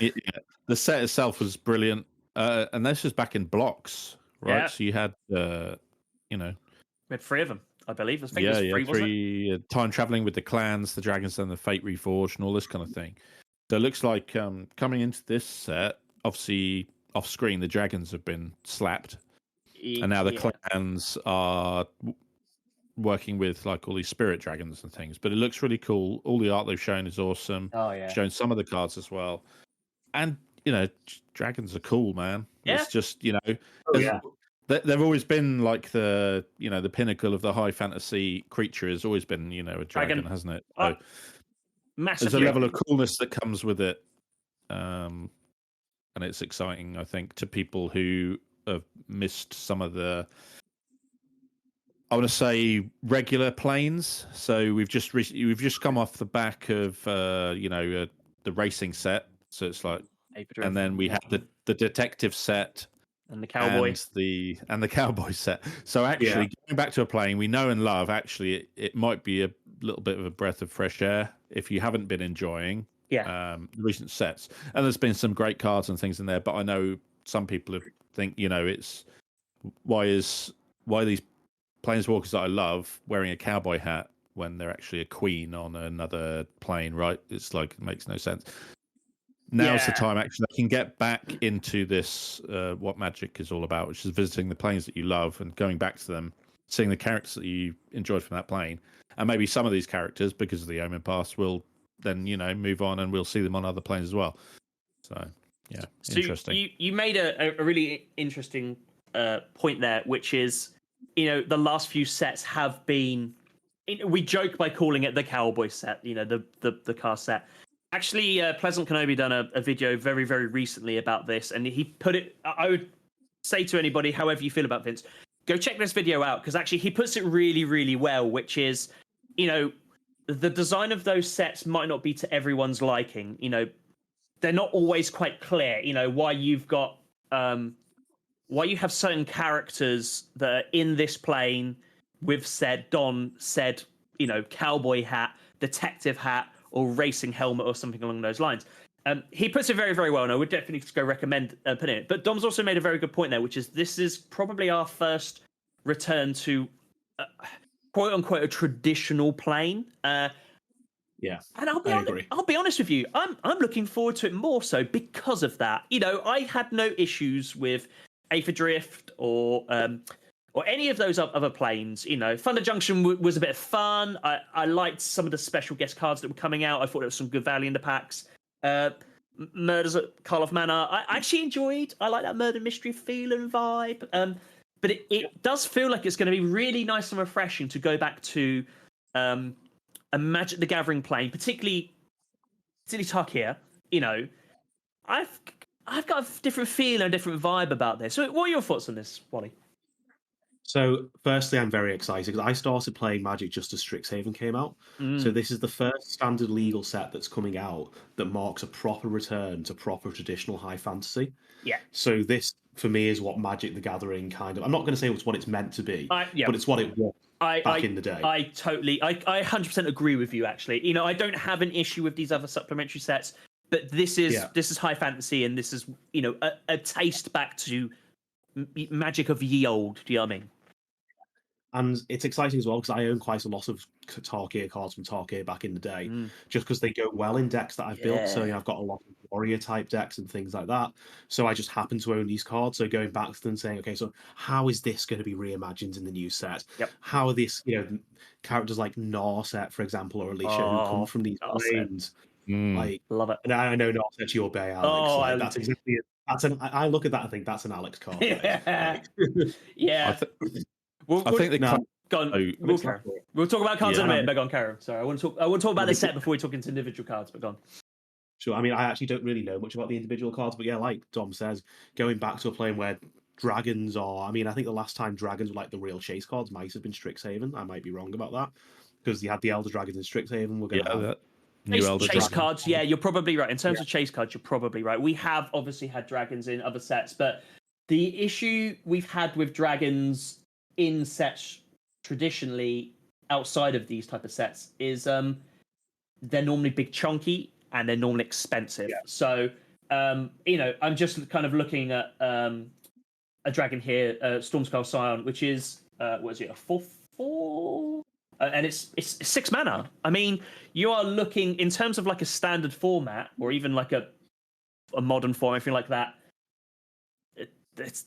The set itself was brilliant, and this was back in blocks, right? Yeah. So you had, we had 3 of them, I believe. I think yeah, it was 3, three time traveling with the clans, the dragons, and the Fate Reforged, and all this kind of thing. So it looks like coming into this set, obviously off screen, the dragons have been slapped, and now the clans are working with like all these spirit dragons and things. But it looks really cool. All the art they've shown is awesome. Oh yeah, shown some of the cards as well, and dragons are cool, man. Yeah. It's just they've always been like the pinnacle of the high fantasy creature has always been a dragon, hasn't it? So massive. There's a level of coolness that comes with it, and it's exciting, I think, to people who have missed some of the, I want to say, regular planes. So we've just come off the back of the racing set, so it's like, and then we had the detective set. And the cowboy. And the cowboy set. So actually, going back to a plane we know and love, actually, it might be a little bit of a breath of fresh air if you haven't been enjoying recent sets. And there's been some great cards and things in there, but I know some people think, it's why these planeswalkers that I love wearing a cowboy hat when they're actually a queen on another plane, right? It's like, it makes no sense. Now's the time, actually, I can get back into this, what Magic is all about, which is visiting the planes that you love and going back to them, seeing the characters that you enjoyed from that plane. And maybe some of these characters, because of the Omen Pass, will then, move on and we'll see them on other planes as well. So, interesting. You made a really interesting point there, which is, the last few sets have been, we joke by calling it the cowboy set, the car set. Actually, Pleasant Kenobi done a video very, very recently about this, and he put it. I would say to anybody, however you feel about Vince, go check this video out, because actually he puts it really, really well. Which is, the design of those sets might not be to everyone's liking. They're not always quite clear. Why you've got why you have certain characters that are in this plane with said cowboy hat, detective hat, or racing helmet, or something along those lines. He puts it very, very well, and I would definitely go recommend putting it. But Dom's also made a very good point there, which is this is probably our first return to quote unquote a traditional plane. And I'll be honest with you, I'm looking forward to it more so because of that. I had no issues with Aether Drift or any of those other planes. Thunder Junction was a bit of fun. I liked some of the special guest cards that were coming out. I thought there was some good value in the packs. Murders at Karloff Manor, I actually enjoyed. I like that murder mystery feel and vibe. But it does feel like it's going to be really nice and refreshing to go back to a Magic the Gathering plane, particularly Tarkir. I've got a different feel and a different vibe about this. So what are your thoughts on this, Wally? So, firstly, I'm very excited because I started playing Magic just as Strixhaven came out. So this is the first standard legal set that's coming out that marks a proper return to proper traditional high fantasy. Yeah. So this, for me, is what Magic the Gathering kind of... I'm not going to say it's what it's meant to be, but it's what it was back in the day. I 100% agree with you, actually. I don't have an issue with these other supplementary sets, but this is high fantasy, and this is, a taste back to magic of ye old. Do you know what I mean? And it's exciting as well because I own quite a lot of Tarkir cards from Tarkir back in the day, just because they go well in decks that I've built. So I've got a lot of warrior type decks and things like that. So I just happen to own these cards. So going back to them saying, okay, so how is this going to be reimagined in the new set? Yep. How are this, characters like Narset, for example, or Alicia, who come from these planes? Like, love it. And I know Narset's your bay, Alex. That's exactly it. I look at that and think that's an Alex card. Yeah. I think we'll talk about cards in a minute, but go on, Karen. Sorry, I want to talk about the set before we talk into individual cards, but go on. Sure. I mean, I actually don't really know much about the individual cards, but yeah, like Dom says, going back to a plane where dragons are... I mean, I think the last time dragons were like the real chase cards might have been Strixhaven. I might be wrong about that, because you had the Elder Dragons in Strixhaven. We're going to have... that. New Elder chase Dragon. cards, yeah, you're probably right. In terms of chase cards, you're probably right. We have obviously had dragons in other sets, but the issue we've had with dragons in sets traditionally outside of these type of sets is they're normally big chunky and they're normally expensive. So I'm just kind of looking at a dragon here, Stormskull Scion, which is what is it, a 4/4? And it's 6 mana. I mean, you are looking in terms of like a standard format or even like a modern form, anything like that. It's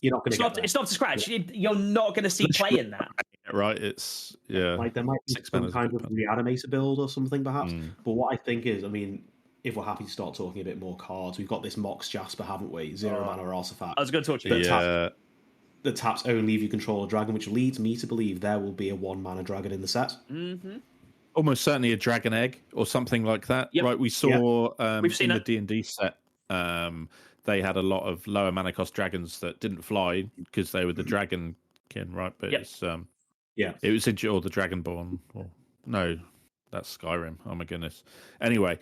not to scratch. You're not going to see play in that. Right? It's like there might be some kind of reanimator build or something perhaps. But what I think is, I mean, if we're happy to start talking a bit more cards, we've got this Mox Jasper, haven't we? 0 mana artifact. I was going to talk to you. That taps only if you control a dragon, which leads me to believe there will be a 1 mana dragon in the set. Almost certainly a dragon egg or something like that. Yep. Right? We saw We've seen in the D&D set. They had a lot of lower mana cost dragons that didn't fly because they were the dragon kin, right? But it's it was or the dragonborn. Or no, that's Skyrim. Oh my goodness. Anyway,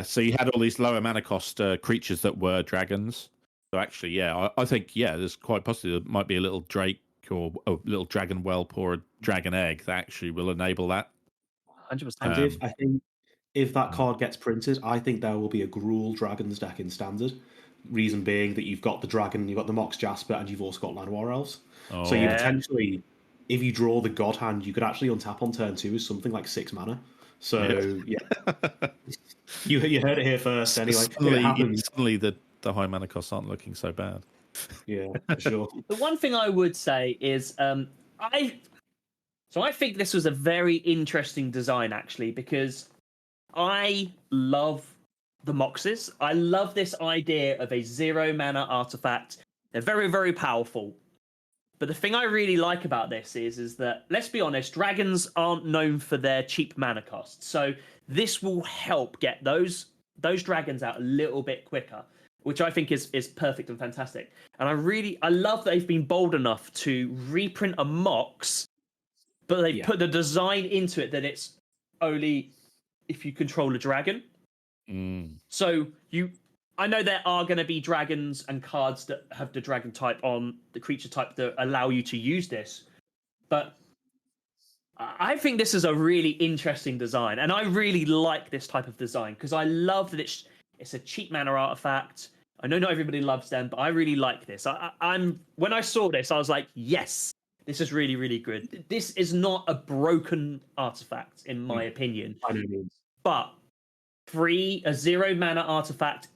so you had all these lower mana cost creatures that were dragons. So actually, I think there's quite possibly there might be a little drake or a little dragon whelp or a dragon egg that actually will enable that. 100%. And if that card gets printed, I think there will be a Gruul Dragons deck in standard. Reason being that you've got the dragon, you've got the Mox Jasper, and you've also got Llanowar Elves. So you potentially, if you draw the God Hand, you could actually untap on turn 2 as something like 6 mana. So you heard it here first. Anyway, suddenly the high mana costs aren't looking so bad. Yeah, for sure. The one thing I would say is I think this was a very interesting design actually, because I love the Moxes. I love this idea of a 0 mana artifact. They're very, very powerful. But the thing I really like about this is that, let's be honest, dragons aren't known for their cheap mana costs. So this will help get those dragons out a little bit quicker, which I think is perfect and fantastic. And I love that they've been bold enough to reprint a Mox, but they put the design into it that it's only if you control a dragon. So I know there are going to be dragons and cards that have the dragon type on the creature type that allow you to use this, but I think this is a really interesting design, and I really like this type of design because I love that it's a cheap mana artifact. I know not everybody loves them, but I really like this. When I saw this, I was like, yes, this is really, really good. This is not a broken artifact, in my opinion. By no means. But a 0 mana artifact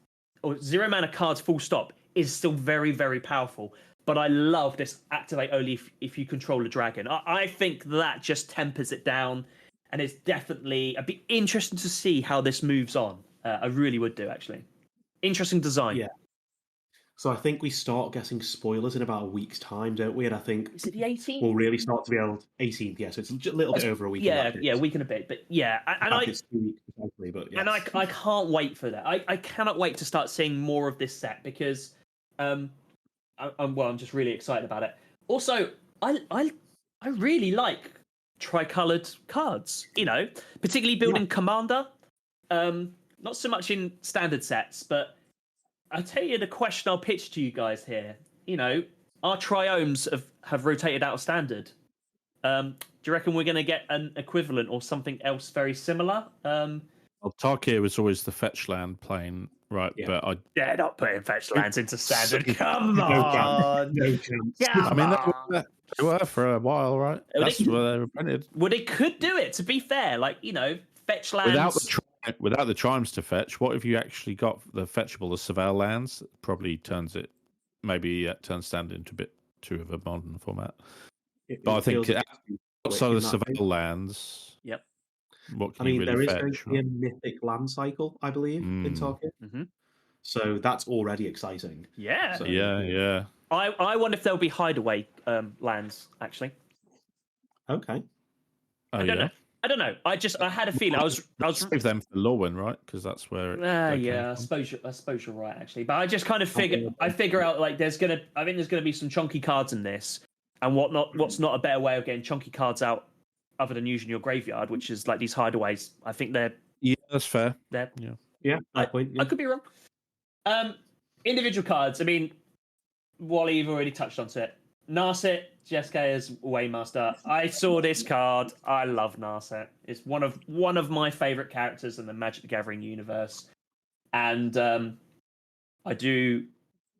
or 0 mana cards full stop is still very, very powerful. But I love this activate only if you control a dragon. I think that just tempers it down, and it's definitely... It'd be interesting to see how this moves on. I really would do, actually. Interesting design. Yeah. So I think we start getting spoilers in about a week's time, don't we? And I think... Is it the 18th? We'll really start to be able... 18th, yeah. So it's a little bit over a week. Yeah, a week and a bit. But yeah, it's 2 weeks, potentially, but yes. And I can't wait for that. I cannot wait to start seeing more of this set because... I'm just really excited about it. Also, I really like tricolored cards. Particularly building Commander. Not so much in standard sets, but I'll tell you the question I'll pitch to you guys here. Our triomes have rotated out of standard. Do you reckon we're going to get an equivalent or something else very similar? Well, Tarkir was always the fetch land playing, right? Yeah. But They're not putting fetch lands into standard. So- Come No chance. on. No chance. Come I mean, on. they were for a while, right? Well, That's where they were printed. Well, they could do it, to be fair. Like, fetch lands. Without the triumphs to fetch, what if you actually got the fetchable, the surveil lands? Probably turns it, maybe turns standard into a bit too of a modern format. But I think outside of the surveil lands, Yep. what can you really there is fetch? going to be a mythic land cycle, I believe, in Tokyo. Mm-hmm. So that's already exciting. Yeah. So, Yeah. I wonder if there'll be hideaway lands, actually. Okay. Oh, I don't know. I had a feeling. I was save them for Lorwyn, right? Because that's where. I suppose you're right, actually. But I just kind of figure out like I think there's gonna be some chunky cards in this, and what's not a better way of getting chunky cards out other than using your graveyard, which is like these hideaways. I think they're that's fair. Yeah. I Point, yeah. could be wrong. Individual cards. I mean, Wally, you've already touched onto it. Narset, Jeskai Waymaster. I saw this card. I love Narset. It's one of my favorite characters in the Magic the Gathering universe, and I do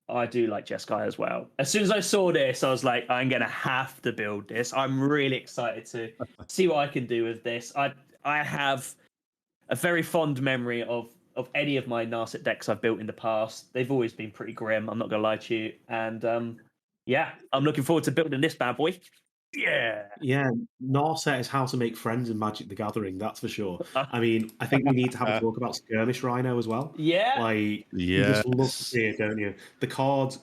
like Jeskai as well. As soon as I saw this, I was like, I'm gonna have to build this. I'm really excited to see what I can do with this. I have a very fond memory of any of my Narset decks I've built in the past. They've always been pretty grim. I'm not gonna lie to you, and yeah, I'm looking forward to building this bad boy. Yeah. Yeah, Narset is how to make friends in Magic the Gathering, that's for sure. I mean, I think we need to have a talk about Skirmish Rhino as well. Yeah. Like, you just love to see it, don't you? The card's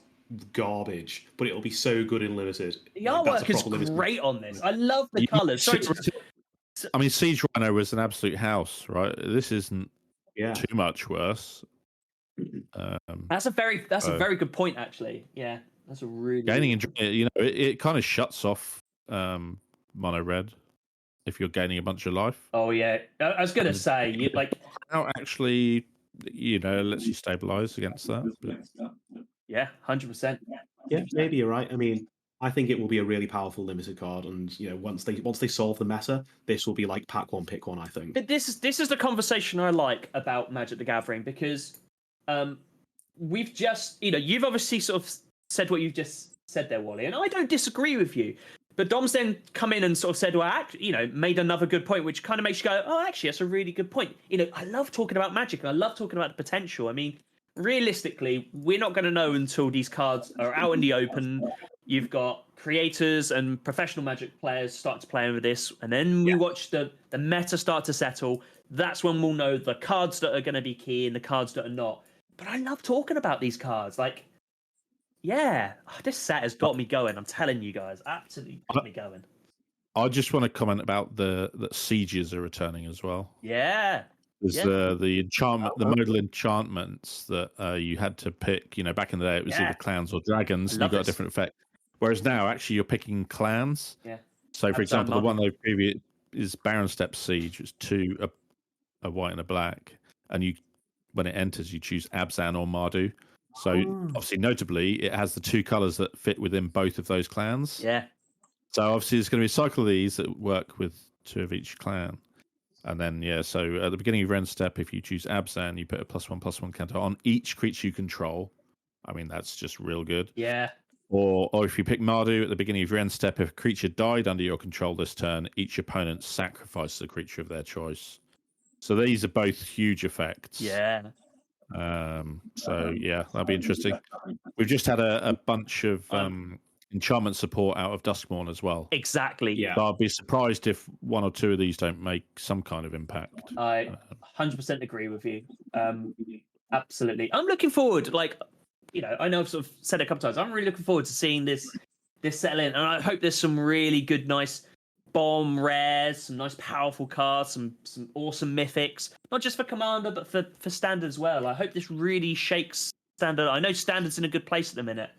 garbage, but it'll be so good in Limited. The artwork is great on this. I love the colours. I mean, Siege Rhino was an absolute house, right? This isn't too much worse. That's a very good point, actually. Yeah. That's a really gaining it kind of shuts off mono red if you're gaining a bunch of life. Oh yeah, I was gonna say how actually lets you stabilize against that. Yeah, 100%. Yeah, maybe you're right. I mean, I think it will be a really powerful limited card, and once they solve the meta, this will be like pack one, pick one. I think. But this is the conversation I like about Magic the Gathering, because we've just you've obviously sort of said what you've just said there, Wally, and I don't disagree with you. But Dom's then come in and sort of said, well, made another good point, which kind of makes you go, oh, actually, that's a really good point. I love talking about Magic, and I love talking about the potential. I mean, realistically, we're not going to know until these cards are out in the open. You've got creators and professional Magic players start to play over this, and then we watch the meta start to settle. That's when we'll know the cards that are going to be key and the cards that are not. But I love talking about these cards. Like, yeah, this set has got me going. I'm telling you guys, absolutely got me going. I just want to comment about that sieges are returning as well. Yeah. There's the modal enchantments that you had to pick. Back in the day, it was either clans or dragons, and you got a different effect. Whereas now, actually, you're picking clans. Yeah. So, for example, the one they previous is Baron Step Siege. It's two, a white and a black, and when it enters, you choose Abzan or Mardu. So, obviously, notably, it has the two colours that fit within both of those clans. Yeah. So, obviously, there's going to be a cycle of these that work with two of each clan. And then, so at the beginning of Ren Step, if you choose Abzan, you put a +1/+1 counter on each creature you control. I mean, that's just real good. Yeah. Or if you pick Mardu at the beginning of Ren Step, if a creature died under your control this turn, each opponent sacrifices a creature of their choice. So these are both huge effects. Yeah. So that'll be interesting. We've just had a bunch of enchantment support out of Duskmourn as well. Exactly. Yeah. So I'd be surprised if one or two of these don't make some kind of impact. I 100% agree with you. Absolutely. I'm looking forward. I know I've sort of said it a couple times. I'm really looking forward to seeing this settle in, and I hope there's some really good, nice bomb rares, some nice powerful cards, some awesome mythics, not just for Commander but for Standard as well. I hope this really shakes Standard. I know Standard's in a good place at the minute.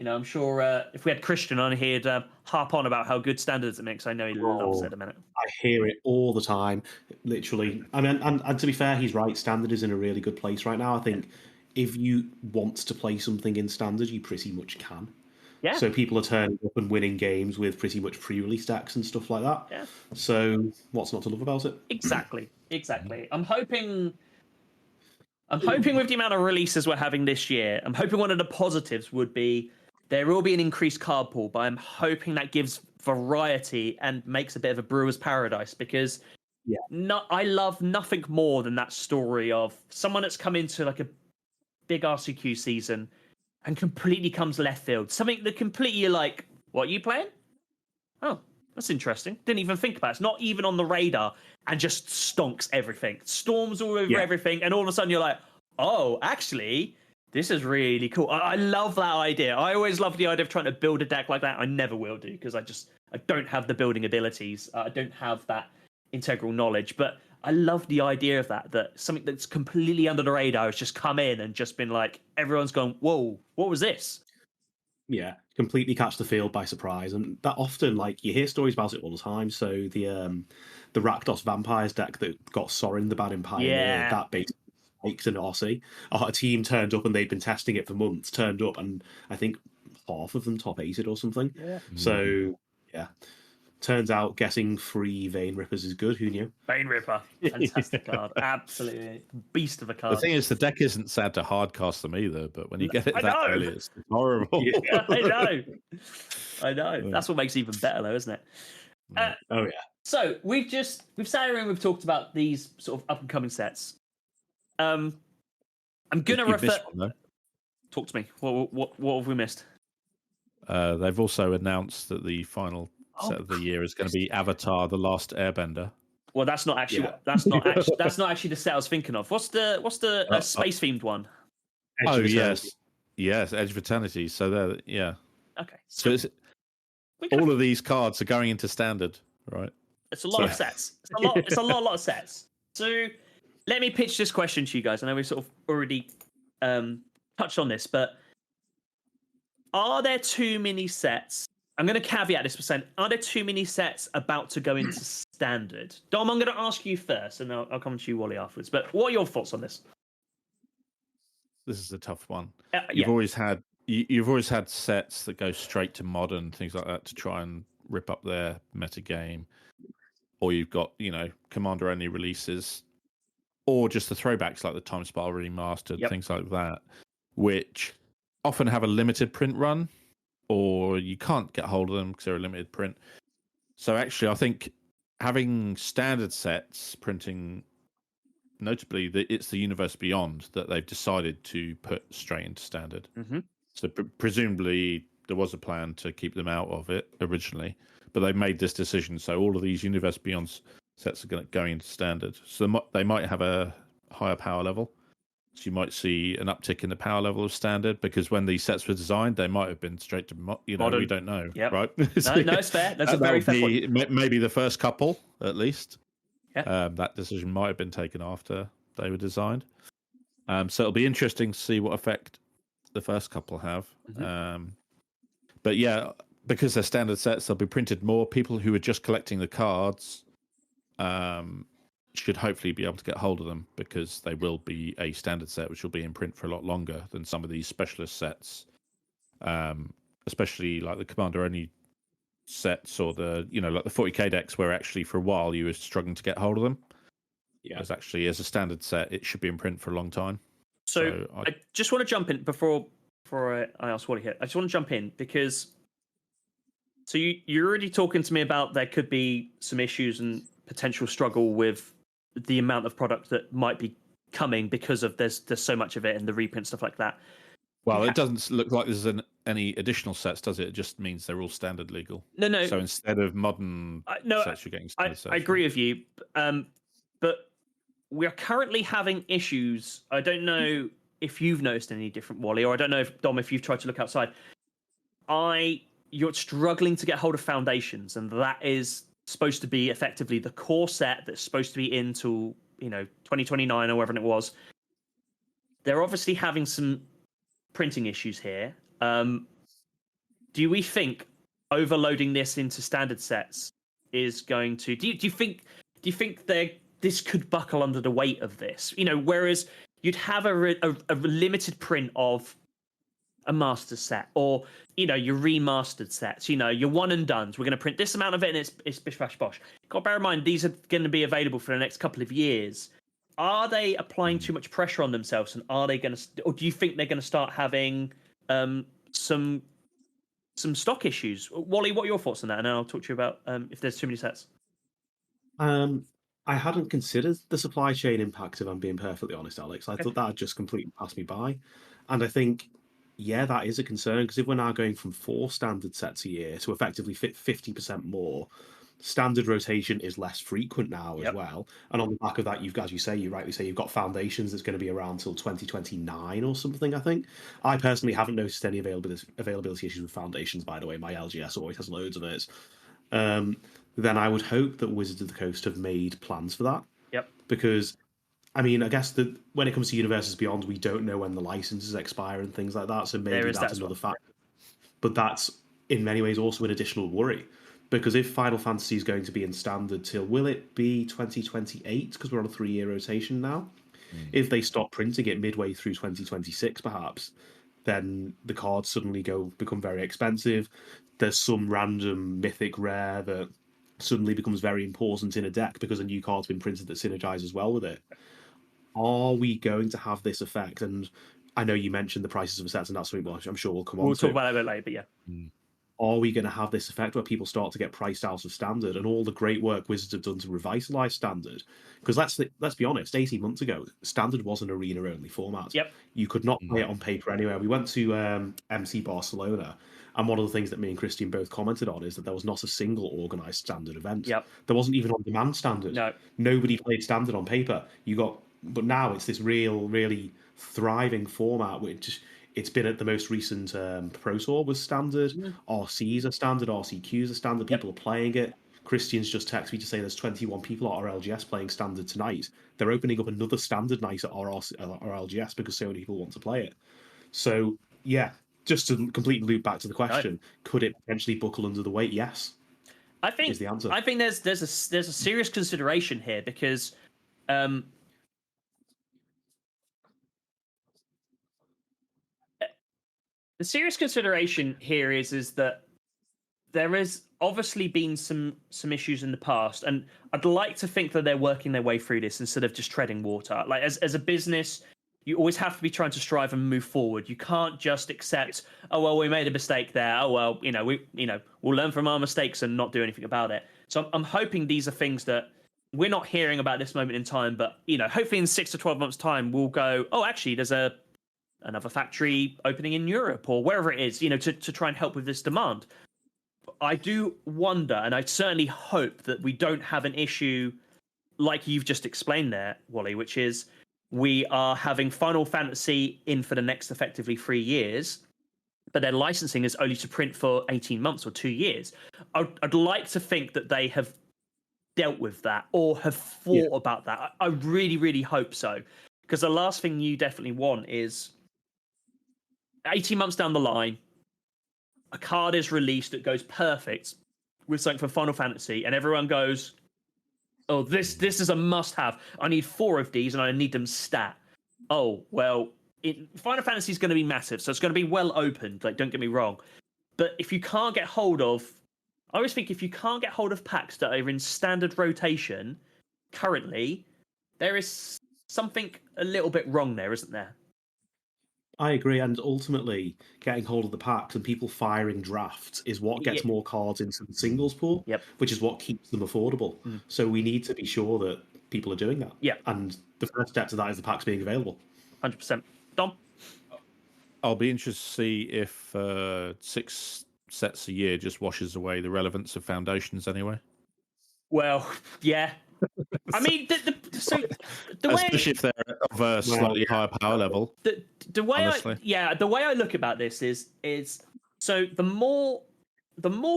I'm sure if we had Christian on here, he'd harp on about how good Standard is at the minute, because I know he loves it at the minute. I hear it all the time, literally. I mean, and to be fair, he's right. Standard is in a really good place right now. I think if you want to play something in Standard, you pretty much can. Yeah. So people are turning up and winning games with pretty much pre-release decks and stuff like that. Yeah. So what's not to love about it? Exactly. I'm hoping I'm hoping with the amount of releases we're having this year, I'm hoping one of the positives would be there will be an increased card pool, but I'm hoping that gives variety and makes a bit of a brewer's paradise because I love nothing more than that story of someone that's come into like a big RCQ season and completely comes left field. Something that completely you're like, what are you playing? Oh, that's interesting. Didn't even think about it. It's not even on the radar and just stonks everything. Storms all over everything. And all of a sudden you're like, oh, actually, this is really cool. I love that idea. I always love the idea of trying to build a deck like that. I never will do because I don't have the building abilities. I don't have that integral knowledge. But I love the idea of that something that's completely under the radar has just come in and just been like, everyone's gone, whoa, what was this? Yeah, completely catch the field by surprise. And that often, like, you hear stories about it all the time. So the Rakdos Vampires deck that got Sorin the Bad in Pioneer, that basically makes an Aussie. A team turned up and they'd been testing it for months, turned up, and I think half of them top 8'd or something. Yeah. So, yeah. Turns out getting 3 Vein Rippers is good. Who knew? Vein Ripper. Fantastic card. Absolutely. Beast of a card. The thing is, the deck isn't sad to hardcast them either, but when you get it that early, it's horrible. Yeah, I know. That's what makes it even better, though, isn't it? Oh, yeah. So we've sat here and we've talked about these sort of up-and-coming sets. I'm going to refer... One, Talk to me. What have we missed? They've also announced that the final set of the year is going to be Avatar: The Last Airbender. Well, that's not actually that's not actually the set I was thinking of. What's the space themed one? Yes, Edge of Eternity. So there, yeah. Okay. So all of these cards are going into standard, right? It's a lot of sets. It's a lot of sets. So let me pitch this question to you guys. I know we sort of already touched on this, but are there too many sets? I'm going to caveat this percent. Are there too many sets about to go into standard? Dom, I'm going to ask you first, and I'll come to you, Wally, afterwards. But what are your thoughts on this? This is a tough one. You've always had sets that go straight to modern, things like that, to try and rip up their meta game. Or you've got, commander only releases, or just the throwbacks like the Time Spiral Remastered, things like that, which often have a limited print run, or you can't get hold of them because they're a limited print. So actually, I think having standard sets printing, notably, it's the Universe Beyond that they've decided to put straight into standard. Mm-hmm. So presumably there was a plan to keep them out of it originally, but they've made this decision. So all of these Universe Beyond sets are going into standard. So they might have a higher power level. So you might see an uptick in the power level of standard, because when these sets were designed, they might have been straight to modern. We don't know, right? No, it's fair. That's a very fair point. Maybe the first couple, at least. Yeah. That decision might have been taken after they were designed. So it'll be interesting to see what effect the first couple have. Mm-hmm. But yeah, because they're standard sets, they'll be printed more. People who are just collecting the cards should hopefully be able to get hold of them, because they will be a standard set which will be in print for a lot longer than some of these specialist sets, especially like the commander only sets, or the like the 40k decks, where actually for a while you were struggling to get hold of them. As actually as a standard set, it should be in print for a long time. So I just want to jump in before I ask Wally here. I just want to jump in because you're already talking to me about there could be some issues and potential struggle with the amount of product that might be coming because of there's so much of it and the reprint stuff like that. Well, it doesn't look like there's any additional sets, does it? It just means they're all standard legal. No. So instead of modern sets, you're getting standard sets. I agree with you, but we are currently having issues. I don't know if you've noticed any different, Wally, or I don't know if Dom, if you've tried to look outside. You're struggling to get hold of Foundations, and that is supposed to be effectively the core set that's supposed to be into 2029 or whatever it was. They're obviously having some printing issues here. Do we think overloading this into standard sets is going to? Do you think this could buckle under the weight of this? Whereas you'd have a limited print of a master set, or your remastered sets, your one and dones. We're going to print this amount of it, and it's bish bash bosh. Got to bear in mind these are going to be available for the next couple of years. are they applying too much pressure on themselves, and are they going to, or do you think they're going to start having some stock issues? Wally, what are your thoughts on that? And then I'll talk to you about if there's too many sets. I hadn't considered the supply chain impact, if I'm being perfectly honest, Alex. I thought that had just completely passed me by. And I think, yeah, that is a concern, because if we're now going from 4 standard sets a year to effectively fit 50% more, standard rotation is less frequent now as well. And on the back of that, as you say, you rightly say, you've got Foundations that's going to be around till 2029 or something, I think. I personally haven't noticed any availability issues with Foundations, by the way. My LGS always has loads of it. Then I would hope that Wizards of the Coast have made plans for that. Yep. Because, I mean, I guess that when it comes to Universes Beyond, we don't know when the licenses expire and things like that, so maybe that's another factor. But that's, in many ways, also an additional worry. Because if Final Fantasy is going to be in Standard till, will it be 2028? Because we're on a 3-year rotation now. If they stop printing it midway through 2026, perhaps, then the cards suddenly become very expensive. There's some random mythic rare that suddenly becomes very important in a deck because a new card's been printed that synergizes well with it. Are we going to have this effect? And I know you mentioned the prices of sets, and that's something I'm sure we'll come on to. We'll talk about it a bit later, but yeah. Are we going to have this effect where people start to get priced out of Standard, and all the great work Wizards have done to revitalize Standard? Because let's be honest, 18 months ago, Standard was an arena-only format. Yep. You could not play it on paper anywhere. We went to MC Barcelona, and one of the things that me and Christian both commented on is that there was not a single organised Standard event. Yep. There wasn't even on-demand Standard. No. Nobody played Standard on paper. But now it's this really thriving format, which it's been at the most recent Pro Tour was Standard. RCs are Standard. RCQs are Standard. People are playing it. Christian's just texted me to say there's 21 people at our LGS playing Standard tonight. They're opening up another Standard night at our LGS because so many people want to play it. So, yeah, just to completely loop back to the question, could it potentially buckle under the weight? Yes. I think is the answer. I think there's a serious consideration here because the serious consideration here is that there has obviously been some issues in the past, and I'd like to think that they're working their way through this instead of just treading water. Like as a business, you always have to be trying to strive and move forward. You can't just accept, oh well, we made a mistake there. Oh well, we'll learn from our mistakes and not do anything about it. So I'm hoping these are things that we're not hearing about this moment in time, but hopefully in 6 to 12 months' time, we'll go, oh, actually, there's another factory opening in Europe or wherever it is, to try and help with this demand. I do wonder, and I certainly hope that we don't have an issue like you've just explained there, Wally, which is we are having Final Fantasy in for the next effectively 3 years, but their licensing is only to print for 18 months or 2 years. I'd like to think that they have dealt with that or have thought about that. I really, really hope so. Because the last thing you definitely want is 18 months down the line, a card is released that goes perfect with something for Final Fantasy, and everyone goes, oh, this is a must-have. I need 4 of these, and I need them stat. Oh, well, Final Fantasy is going to be massive, so it's going to be well opened, like, don't get me wrong. But if you can't get hold of... I always think if you can't get hold of packs that are in standard rotation, currently, there is something a little bit wrong there, isn't there? I agree, and ultimately, getting hold of the packs and people firing drafts is what gets more cards into the singles pool, which is what keeps them affordable. So we need to be sure that people are doing that. Yeah. And the first step to that is the packs being available. 100%. Dom? I'll be interested to see if 6 sets a year just washes away the relevance of Foundations anyway. Well, yeah. I mean, the way, especially if they're of a slightly higher power level. The way I look about this is so the more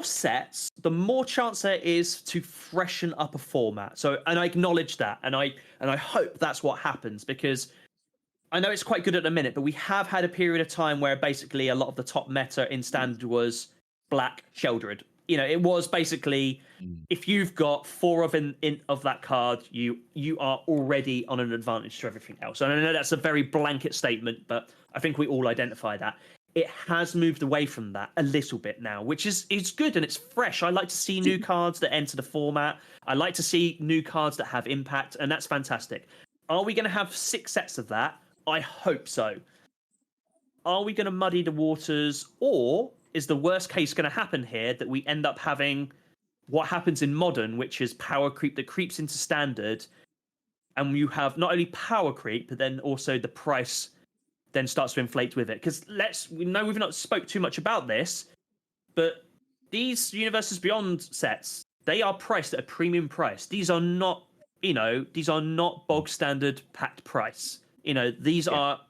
sets, the more chance there is to freshen up a format. So, and I acknowledge that, and I hope that's what happens, because I know it's quite good at the minute, but we have had a period of time where basically a lot of the top meta in Standard was Black Sheldred. It was basically, if you've got 4 of that card, you are already on an advantage to everything else. And I know that's a very blanket statement, but I think we all identify that. It has moved away from that a little bit now, which is good and it's fresh. I like to see new cards that enter the format. I like to see new cards that have impact, and that's fantastic. Are we going to have 6 sets of that? I hope so. Are we going to muddy the waters, or is the worst case going to happen here that we end up having what happens in Modern, which is power creep that creeps into Standard, and you have not only power creep, but then also the price then starts to inflate with it? Because we know we've not spoke too much about this, but these Universes Beyond sets, they are priced at a premium price. These are not, these are not bog standard packed price. These are,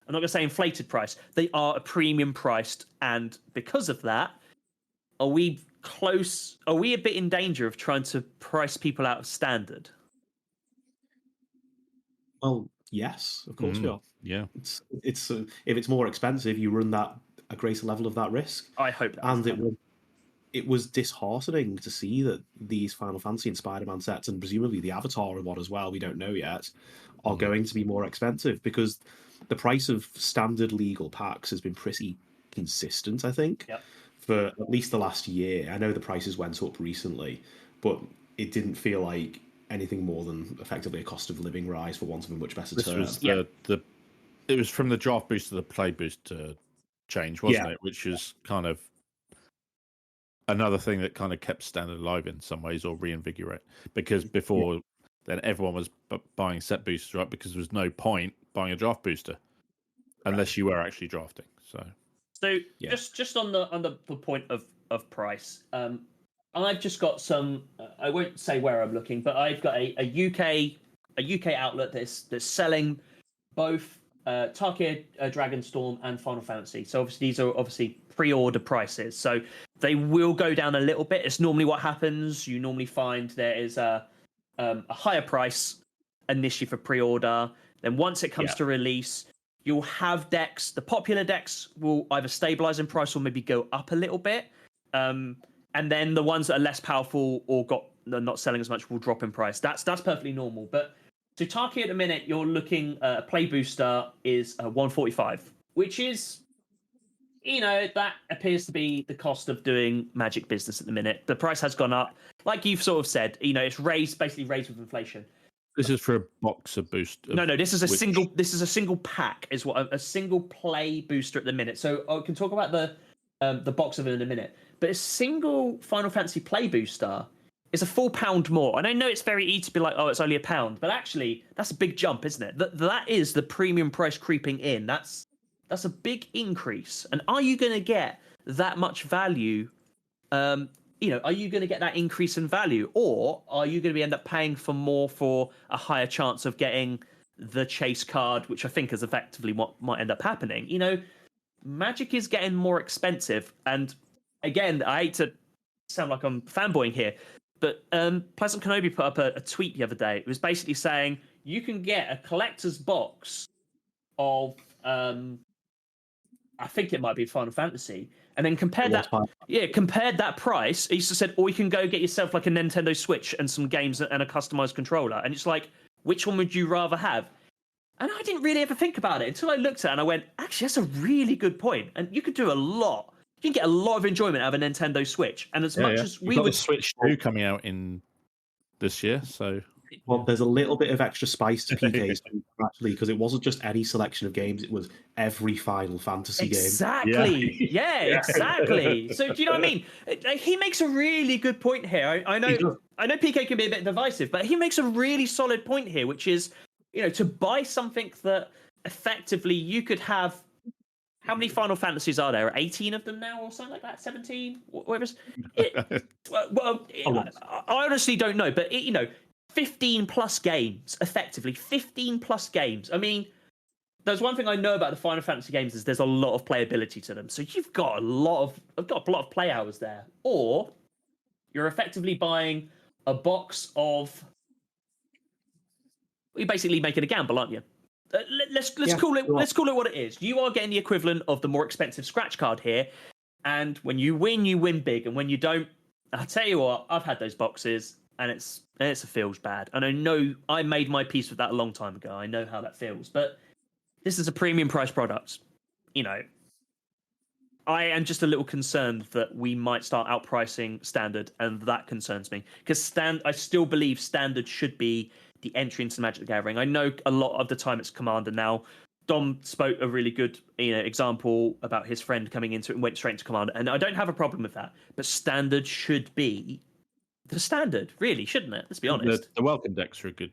I'm not going to say inflated price. They are a premium priced, and because of that, are we a bit in danger of trying to price people out of Standard? Well, yes, of course we are. Yeah, it's if it's more expensive, you run a greater level of that risk. I hope that. And it was disheartening to see that these Final Fantasy and Spider-Man sets, and presumably the Avatar one as well, we don't know yet, are going to be more expensive, because the price of standard legal packs has been pretty consistent, I think, for at least the last year. I know the prices went up recently, but it didn't feel like anything more than effectively a cost of living rise, for want of a much better term. It was from the draft boost to the play boost change, wasn't it? Which is kind of another thing that kind of kept Standard alive in some ways, or reinvigorate, because before then everyone was buying set boosters, right? Because there was no point buying a draft booster unless you were actually drafting. So just on the point of price, I've just got some. I won't say where I'm looking, but I've got a UK outlet that's selling both Tarkir, Dragonstorm, and Final Fantasy. So obviously these are pre-order prices, so they will go down a little bit. It's normally what happens. You normally find there is a higher price initially for pre-order. Then once it comes to release, you'll have decks. The popular decks will either stabilize in price or maybe go up a little bit. And then the ones that are less powerful or they're not selling as much will drop in price. That's perfectly normal. But to Tarkir at the minute, you're looking a play booster is 145, which is, that appears to be the cost of doing Magic business at the minute. The price has gone up, like you've sort of said. It's basically raised with inflation. This is for a box of boost. No, this is a single. This is a single pack. Is what a single play booster at the minute. So I can talk about the box of it in a minute. But a single Final Fantasy play booster is a £4 more. And I know it's very easy to be like, oh, it's only £1, but actually that's a big jump, isn't it? That is the premium price creeping in. That's a big increase. And are you going to get that much value? Are you going to get that increase in value, or are you going to end up paying for more for a higher chance of getting the chase card, which I think is effectively what might end up happening? Magic is getting more expensive, and again, I hate to sound like I'm fanboying here, but Pleasant Kenobi put up a tweet the other day. It was basically saying you can get a collector's box of I think it might be Final Fantasy, and then compared that price. He said, or you can go get yourself like a Nintendo Switch and some games and a customized controller. And it's like, which one would you rather have? And I didn't really ever think about it until I looked at it and I went, actually, that's a really good point. And you could do a lot. You can get a lot of enjoyment out of a Nintendo Switch. And as much as we would, Switch 2 coming out in this year, so. Well, there's a little bit of extra spice to PK's actually, because it wasn't just any selection of games; it was every Final Fantasy game. Exactly. Yeah, exactly. So do you know what I mean? He makes a really good point here. I know PK can be a bit divisive, but he makes a really solid point here, which is, to buy something that effectively you could have. How many Final Fantasies are there? 18 of them now, or something like that? 17? Whatever. I honestly don't know, but 15 plus games, effectively 15 plus games. I mean, there's one thing I know about the Final Fantasy games is there's a lot of playability to them. So you've got a lot of play hours there, or you're effectively buying a box of. You're basically making a gamble, aren't you? Let's call it what it is. You are getting the equivalent of the more expensive scratch card here, and when you win big, and when you don't, I'll tell you what, I've had those boxes. And it feels bad. And I know I made my peace with that a long time ago. I know how that feels. But this is a premium price product. I am just a little concerned that we might start outpricing Standard, and that concerns me. Because I still believe Standard should be the entry into Magic the Gathering. I know a lot of the time it's Commander now. Dom spoke a really good example about his friend coming into it and went straight into Commander, and I don't have a problem with that. But Standard should be the standard, really, shouldn't it? Let's be honest. The welcome decks are a good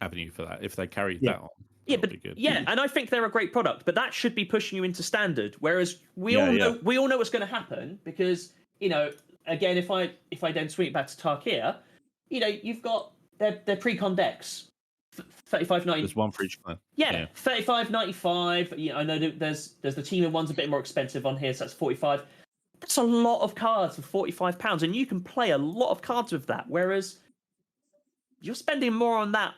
avenue for that if they carry that on. Yeah, but and I think they're a great product, but that should be pushing you into Standard. Whereas we all know what's going to happen because again, if I then swing it back to Tarkir, you've got their pre-con decks. 35.90. There's one for each clan. Yeah, 35.95. I know there's the team in one's a bit more expensive on here, so that's 45. That's a lot of cards for £45, and you can play a lot of cards with that. Whereas you're spending more on that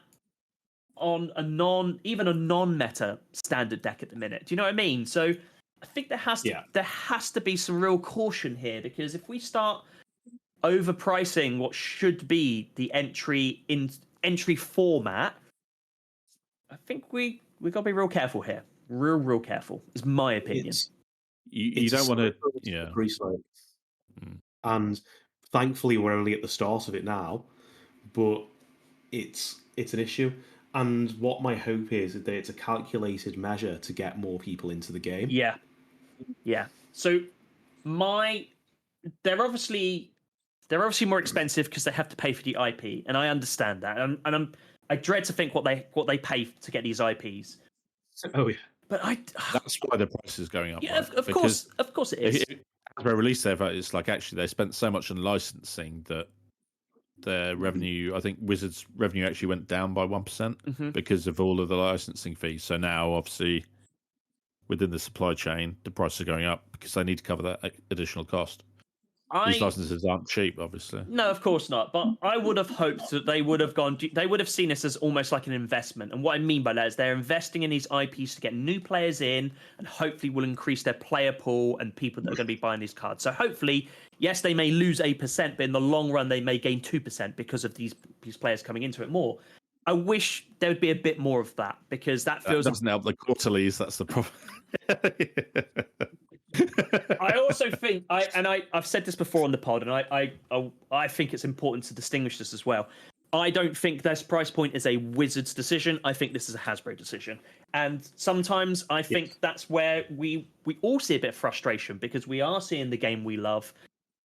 on a non-meta standard deck at the minute. Do you know what I mean? So I think there has to be some real caution here, because if we start overpricing what should be the entry format, I think we got to be real careful here. Real careful. Is my opinion. You don't want to, And thankfully, we're only at the start of it now, but it's an issue. And what my hope is that it's a calculated measure to get more people into the game. Yeah. So they're obviously more expensive because they have to pay for the IP, and I understand that. And I dread to think what they pay to get these IPs. Oh yeah. But that's why the price is going up. Yeah, right? of course it is. Hasbro released their vote, it's like actually they spent so much on licensing that their revenue, I think Wizards' revenue actually went down by 1% because of all of the licensing fees. So now, obviously, within the supply chain, the prices are going up because they need to cover that additional cost. These licenses aren't cheap, obviously. No, of course not. But I would have hoped that they would have seen this as almost like an investment. And what I mean by that is they're investing in these IPs to get new players in, and hopefully will increase their player pool and people that are going to be buying these cards. So hopefully, yes, they may lose 8%, but in the long run, they may gain 2% because of these players coming into it more. I wish there would be a bit more of that, because that feels... That doesn't help the quarterlies, that's the problem. I also think I've said this before on the pod, and I think it's important to distinguish this as well. I don't think this price point is a Wizards decision. I think this is a Hasbro decision, and sometimes I think that's where we all see a bit of frustration, because we are seeing the game we love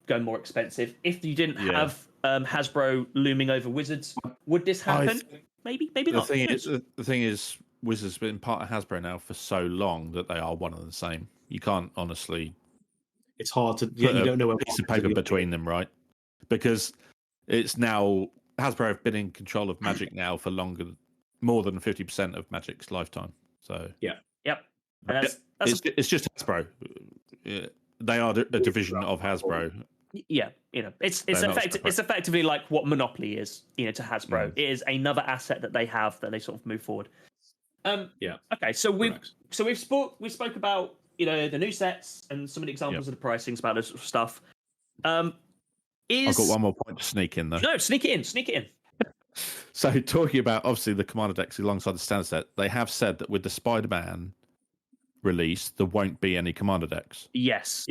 go more expensive. If you didn't have Hasbro looming over Wizards, would this happen? Maybe not. The thing is, Wizards have been part of Hasbro now for so long that they are one and the same. You can't honestly. It's hard to. You don't know a piece of paper between them, right? Because it's now Hasbro have been in control of Magic now for more than 50% of Magic's lifetime. So yep. It's just Hasbro. They are a division of Hasbro. Yeah, it's effectively like what Monopoly is, to Hasbro. It is another asset that they have that they sort of move forward. Okay, so we spoke about the new sets and some of the examples of the pricings about this sort of stuff. I've got one more point to sneak in though. No, sneak it in. So talking about obviously the Commander decks alongside the standard set, they have said that with the Spider-Man release, there won't be any Commander decks. Yes.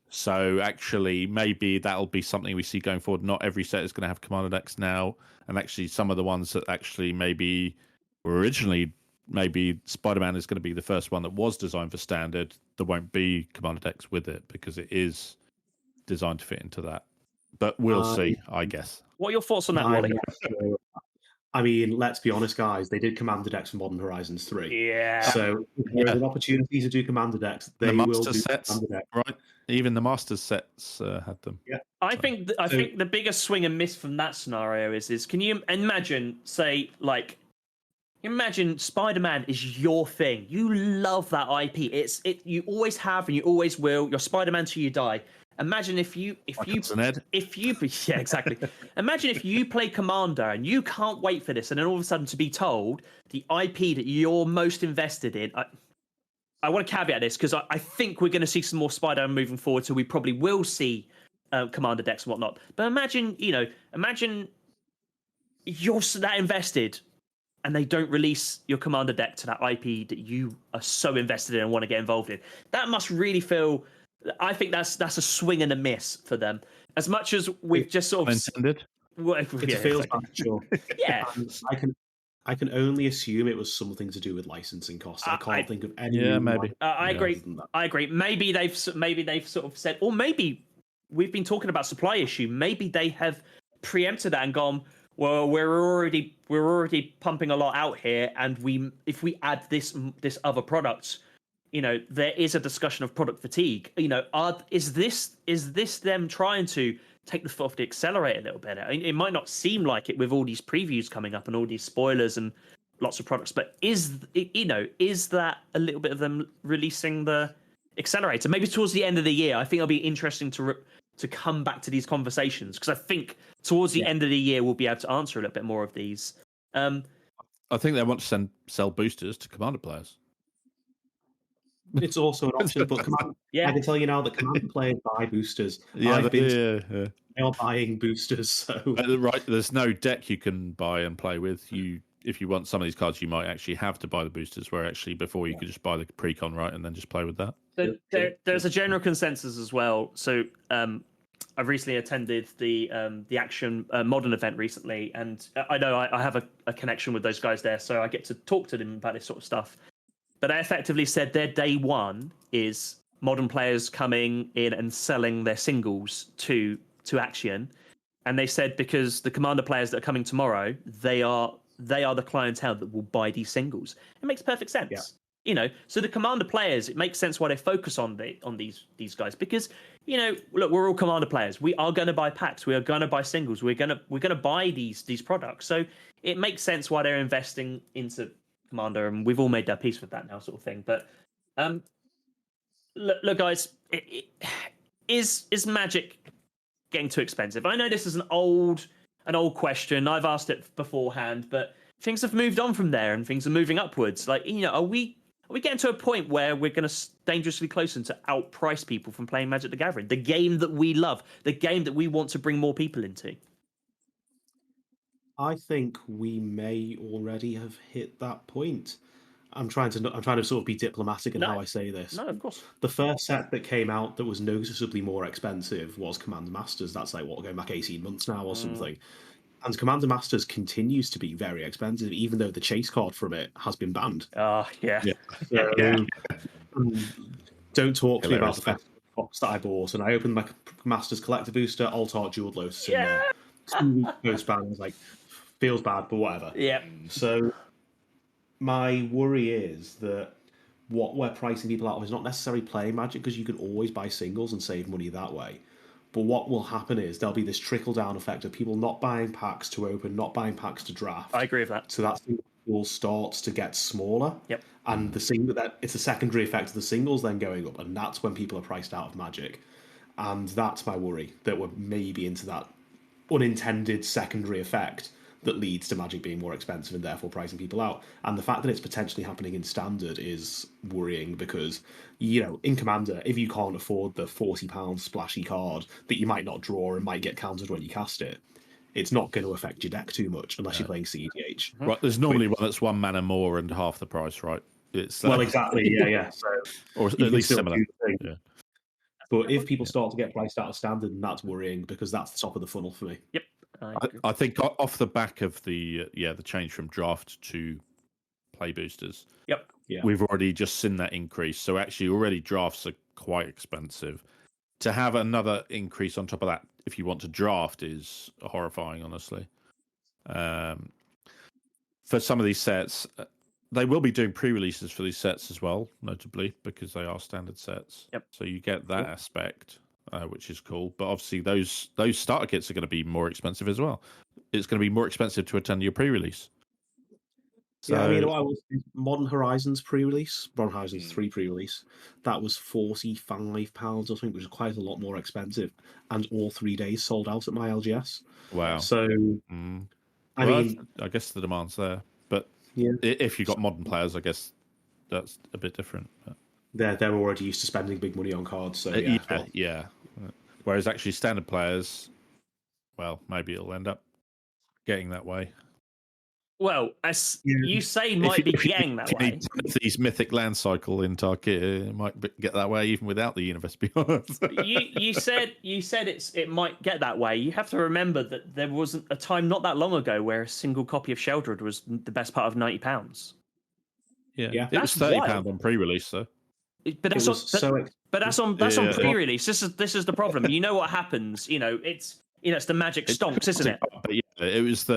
So actually, maybe that'll be something we see going forward. Not every set is going to have Commander decks now, and actually some of the ones that actually maybe were originally. Maybe Spider-Man is going to be the first one that was designed for standard. There won't be Commander decks with it because it is designed to fit into that. But we'll see, I guess. What are your thoughts on that, Wally? I mean, let's be honest, guys. They did Commander decks for Modern Horizons 3. Yeah. So if there's an opportunity to do Commander decks, they will do sets, Commander decks. Right? Even the Masters sets had them. Yeah. I think the biggest swing and miss from that scenario is can you imagine, say, like... Imagine Spider-Man is your thing. You love that IP. You always have and you always will. You're Spider-Man till you die. Imagine if you yeah, exactly. Imagine if you play Commander and you can't wait for this, and then all of a sudden to be told the IP that you're most invested in. I want to caveat this because I think we're going to see some more Spider-Man moving forward, so we probably will see Commander decks and whatnot. But imagine you're that invested, and they don't release your Commander deck to that IP that you are so invested in and want to get involved in. That must really feel... I think that's a swing and a miss for them. As much as we've just sort of... Intended. It's a feels bad, sure. Yeah. And I can only assume it was something to do with licensing costs. I can't think of any. Yeah, maybe. I agree. I agree. Maybe they've sort of said, or maybe we've been talking about supply issue. Maybe they have preempted that and gone, well, we're already pumping a lot out here, and if we add this other product, there is a discussion of product fatigue. Is this them trying to take the foot off the accelerator a little bit? It might not seem like it with all these previews coming up and all these spoilers and lots of products, but is that a little bit of them releasing the accelerator? Maybe towards the end of the year. I think it'll be interesting to come back to these conversations, because I think towards the end of the year we'll be able to answer a little bit more of these. I think they want to sell boosters to Commander players. It's also an option, but I can tell you now that Commander players buy boosters. They are buying boosters. So right, there's no deck you can buy and play with. If you want some of these cards, you might actually have to buy the boosters, where actually before you could just buy the pre-con, right, and then just play with that. So there's a general consensus as well. So I've recently attended the Action Modern event recently, and I know I have a connection with those guys there, so I get to talk to them about this sort of stuff. But they effectively said their day one is Modern players coming in and selling their singles to Action, and they said because the Commander players that are coming tomorrow, they are the clientele that will buy these singles. It makes perfect sense. Yeah. So the Commander players, it makes sense why they focus on these guys, because look, we're all Commander players. We are going to buy packs. We are going to buy singles. We're going to buy these products. So it makes sense why they're investing into Commander, and we've all made their peace with that now, sort of thing. But look, guys, is Magic getting too expensive? I know this is an old question. I've asked it beforehand, but things have moved on from there, and things are moving upwards. Like, are we getting to a point where we're going to dangerously close to outprice people from playing Magic the Gathering, the game that we love, the game that we want to bring more people into? I think we may already have hit that point. I'm trying to sort of be diplomatic in how I say this. No, of course. The first set that came out that was noticeably more expensive was Commander Masters. That's like going back 18 months now or something. And Commander Masters continues to be very expensive, even though the chase card from it has been banned. Yeah. Don't talk to me about the box that I bought, and I opened my Masters Collector Booster, Alt Art Jeweled Lotus in there. 2 weeks post-ban, I was like, feels bad, but whatever. Yeah. So my worry is that what we're pricing people out of is not necessarily playing Magic, because you can always buy singles and save money that way. But what will happen is there'll be this trickle-down effect of people not buying packs to open, not buying packs to draft. I agree with that. So that pool starts to get smaller. Yep. And it's a secondary effect of the singles then going up, and that's when people are priced out of Magic. And that's my worry, that we're maybe into that unintended secondary effect that leads to Magic being more expensive and therefore pricing people out. And the fact that it's potentially happening in Standard is worrying, because, in Commander, if you can't afford the £40 splashy card that you might not draw and might get countered when you cast it, it's not going to affect your deck too much unless you're playing CEDH. Right, there's normally one that's 1 mana more and half the price, right? It's well, exactly, yeah. So, or at least similar. Yeah. But if people start to get priced out of Standard, then that's worrying, because that's the top of the funnel for me. Yep. I think off the back of the change from draft to play boosters, we've already just seen that increase. So actually, already drafts are quite expensive. To have another increase on top of that, if you want to draft, is horrifying, honestly. For some of these sets, they will be doing pre-releases for these sets as well, notably, because they are standard sets. Yep. So you get that aspect. Which is cool, but obviously those starter kits are going to be more expensive as well. It's going to be more expensive to attend your pre-release. So, yeah, I mean, what I was Modern Horizons pre-release, Modern Horizons 3 pre-release, that was £45 or something, which is quite a lot more expensive, and all 3 days sold out at my LGS. Wow! So, I mean, I guess the demand's there, but if you've got modern players, I guess that's a bit different. But they're already used to spending big money on cards, so yeah. Whereas actually standard players, well, maybe it'll end up getting that way. Well, as you say, might be getting that way. These mythic land cycle in Tarkir, it might get that way even without the Universe Beyond. you said it might get that way. You have to remember that there wasn't a time not that long ago where a single copy of Sheldred was the best part of £90. Yeah. It was £30 on pre-release, though. But that's on pre-release. This is the problem. You know what happens. It's the magic stonks, isn't it? But yeah, it was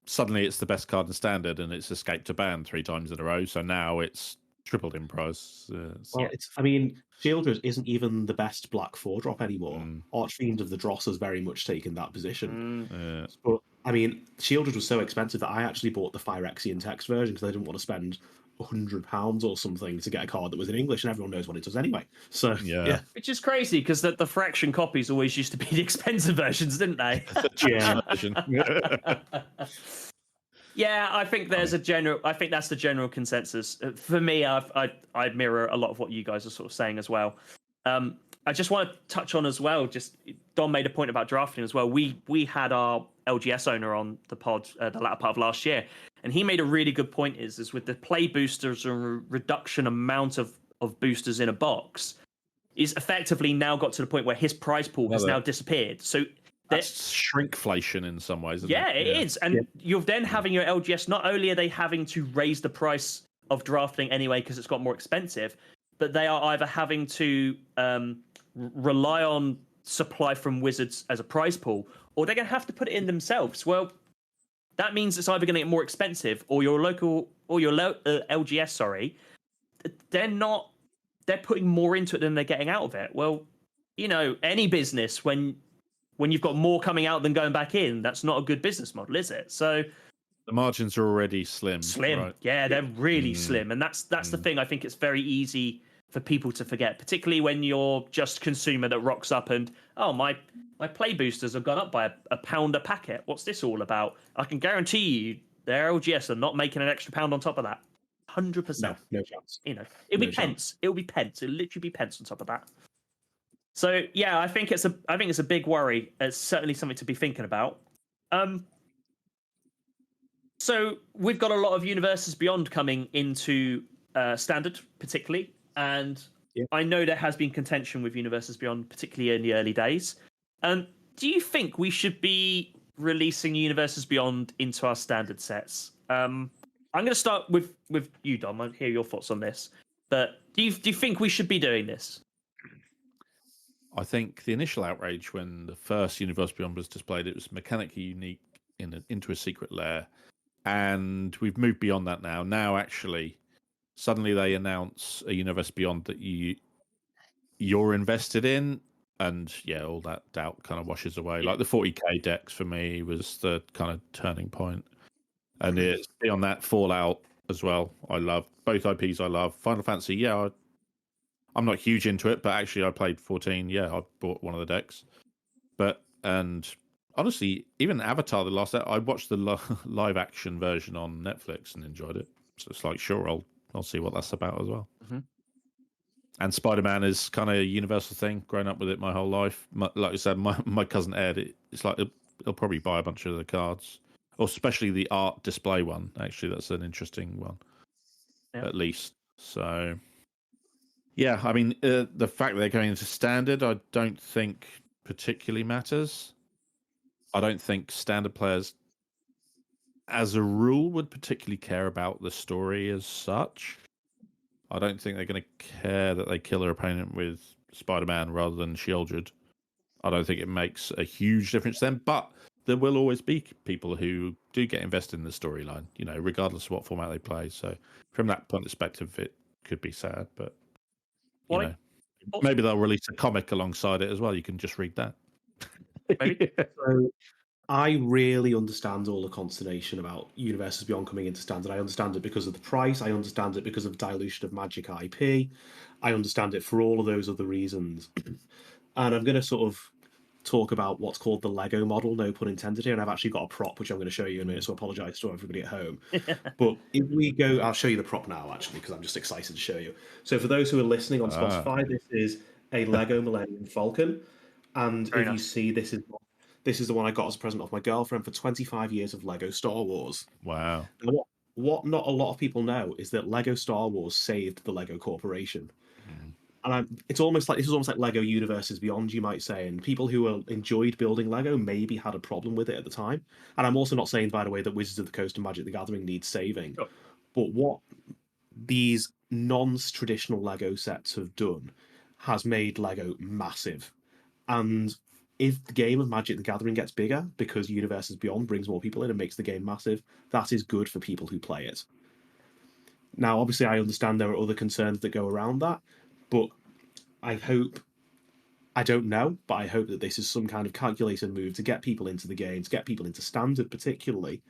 suddenly it's the best card in Standard, and it's escaped to ban 3 times in a row. So now it's tripled in price. Sheldred isn't even the best black 4-drop anymore. Archfiend of the Dross has very much taken that position. But Sheldred was so expensive that I actually bought the Phyrexian text version because I didn't want to spend £100 or something to get a card that was in English, and everyone knows what it does anyway. So yeah. Which is crazy because the fraction copies always used to be the expensive versions, didn't they? Yeah, I think there's I think that's the general consensus. For me, I mirror a lot of what you guys are sort of saying as well. I just want to touch on as well. Just Don made a point about drafting as well. We had our LGS owner on the pod the latter part of last year, and he made a really good point. Is with the play boosters and reduction amount of boosters in a box, is effectively now got to the point where his prize pool has now disappeared. So that's shrinkflation in some ways. Isn't it is, and you're then having your LGS. Not only are they having to raise the price of drafting anyway because it's got more expensive, but they are either having to rely on supply from Wizards as a prize pool, or they're going to have to put it in themselves. Well, that means it's either going to get more expensive, or your local or your LGS. Sorry, they're putting more into it than they're getting out of it. Well, any business when you've got more coming out than going back in, that's not a good business model, is it? So the margins are already slim. Right? Yeah, they're really slim, and that's the thing. I think it's very easy for people to forget, particularly when you're just consumer that rocks up and my play boosters have gone up by a pound a packet. What's this all about? I can guarantee you their LGS are not making an extra £1 on top of that. 100%. No chance. It'll be pence. It'll be pence. It'll literally be pence on top of that. So yeah, I think it's a big worry. It's certainly something to be thinking about. So we've got a lot of Universes Beyond coming into Standard, particularly, and I know there has been contention with Universes Beyond, particularly in the early days. Do you think we should be releasing Universes Beyond into our Standard sets? I'm going to start with you, Dom. I hear your thoughts on this, but do you think we should be doing this? I think the initial outrage when the first Universe Beyond was displayed, it was mechanically unique into a secret lair, and we've moved beyond that now. Now, actually, suddenly they announce a Universe Beyond that you're invested in, and all that doubt kind of washes away. Like the 40k decks for me was the kind of turning point, and it's beyond that Fallout as well. I love both IPs. I love Final Fantasy. I'm not huge into it, but actually I played 14. I bought one of the decks. And honestly, even Avatar, the last I watched the live action version on Netflix and enjoyed it. So it's like, sure, I'll see what that's about as well. Mm-hmm. And Spider-Man is kind of a universal thing. Grown up with it my whole life. Like I said, my cousin Ed, it's like he'll probably buy a bunch of the cards, or especially the art display one. Actually, that's an interesting one, at least. So. Yeah, I mean, the fact that they're going into Standard, I don't think particularly matters. I don't think Standard players, as a rule, would particularly care about the story as such. I don't think they're going to care that they kill their opponent with Spider-Man rather than Sheldred. I don't think it makes a huge difference to them, but there will always be people who do get invested in the storyline, regardless of what format they play. So from that point of perspective, it could be sad, but... maybe they'll release a comic alongside it as well. You can just read that. So I really understand all the consternation about Universes Beyond coming into Standard. I understand it because of the price. I understand it because of dilution of Magic IP. I understand it for all of those other reasons. And I'm going to sort of talk about what's called the Lego model, no pun intended here. And I've actually got a prop, which I'm going to show you in a minute, so I apologise to everybody at home. But if we go, I'll show you the prop now, actually, because I'm just excited to show you. So for those who are listening on Spotify, this is a Lego Millennium Falcon. And if you see, this is This is the one I got as a present off my girlfriend for 25 years of Lego Star Wars. Wow. And what not a lot of people know is that Lego Star Wars saved the Lego Corporation. And it's almost like this is almost like Lego Universes Beyond, you might say. And people who enjoyed building Lego maybe had a problem with it at the time. And I'm also not saying, by the way, that Wizards of the Coast and Magic the Gathering needs saving. Sure. But what these non-traditional Lego sets have done has made Lego massive. And if the game of Magic the Gathering gets bigger because Universes Beyond brings more people in and makes the game massive, that is good for people who play it. Now, obviously, I understand there are other concerns that go around that. But I don't know, but I hope that this is some kind of calculated move to get people into the game, to get people into Standard particularly,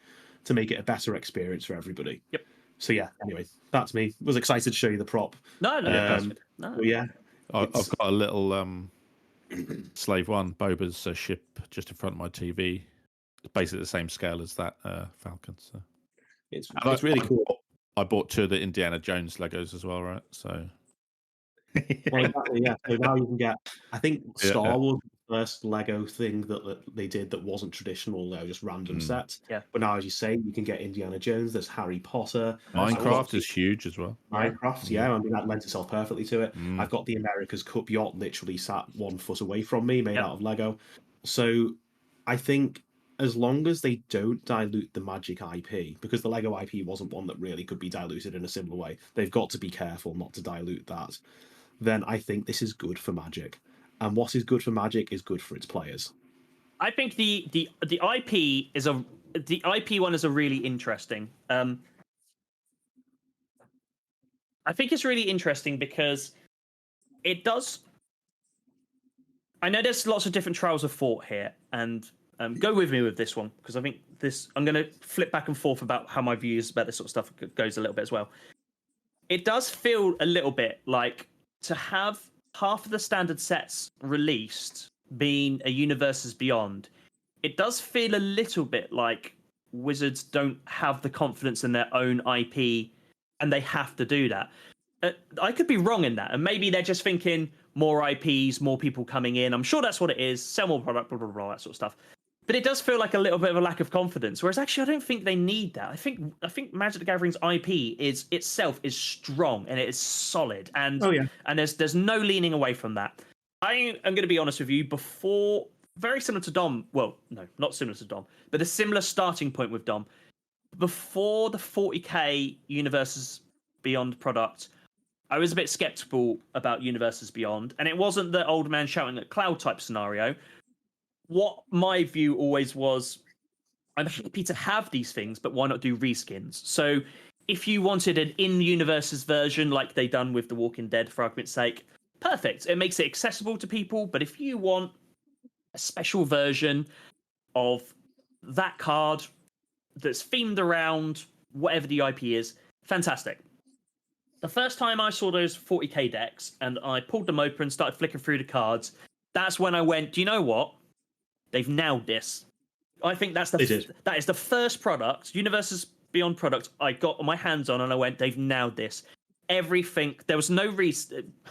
to make it a better experience for everybody. Yep. So yeah, anyway, that's me. Was excited to show you the prop. No, no. Yeah. I've got a little Slave One Boba's ship just in front of my TV. It's basically the same scale as that Falcon. So it's really cool. I bought 2 of the Indiana Jones Legos as well, right? So. Well, exactly, yeah. So now you can get, I think Star Wars was the first Lego thing that they did that wasn't traditional, they were just random sets. Yeah. But now, as you say, you can get Indiana Jones, there's Harry Potter. Minecraft is huge as well. Minecraft, yeah. I mean, that lends itself perfectly to it. I've got the America's Cup yacht literally sat 1 foot away from me, made out of Lego. So I think as long as they don't dilute the Magic IP, because the Lego IP wasn't one that really could be diluted in a similar way, they've got to be careful not to dilute that. Then I think this is good for Magic. And what is good for Magic is good for its players. I think the IP is the IP one is a really interesting. I think it's really interesting because it does. I know there's lots of different trials of thought here, and go with me with this one because I think this. I'm going to flip back and forth about how my views about this sort of stuff goes a little bit as well. It does feel a little bit like, to have half of the standard sets released being a Universes Beyond, it does feel a little bit like Wizards don't have the confidence in their own IP and they have to do that. I could be wrong in that, and maybe they're just thinking more IPs, more people coming in. I'm sure that's what it is. Sell more product, blah, blah, blah, that sort of stuff. But it does feel like a little bit of a lack of confidence. Whereas actually, I don't think they need that. I think Magic the Gathering's IP is itself is strong and it is solid, and and there's no leaning away from that. I am going to be honest with you. Before, very similar to Dom. Well, no, not similar to Dom, but a similar starting point with Dom. Before the 40k Universes Beyond product, I was a bit skeptical about Universes Beyond, and it wasn't the old man shouting at cloud type scenario. What my view always was, I'm happy to have these things, but why not do reskins? So if you wanted an in-universes version like they done with The Walking Dead, for argument's sake, perfect. It makes it accessible to people. But if you want a special version of that card that's themed around whatever the IP is, fantastic. The first time I saw those 40k decks and I pulled them open and started flicking through the cards, that's when I went, do you know what? They've nailed this. I think that is the first product, Universes Beyond product, I got my hands on, and I went, they've nailed this. Everything. There was no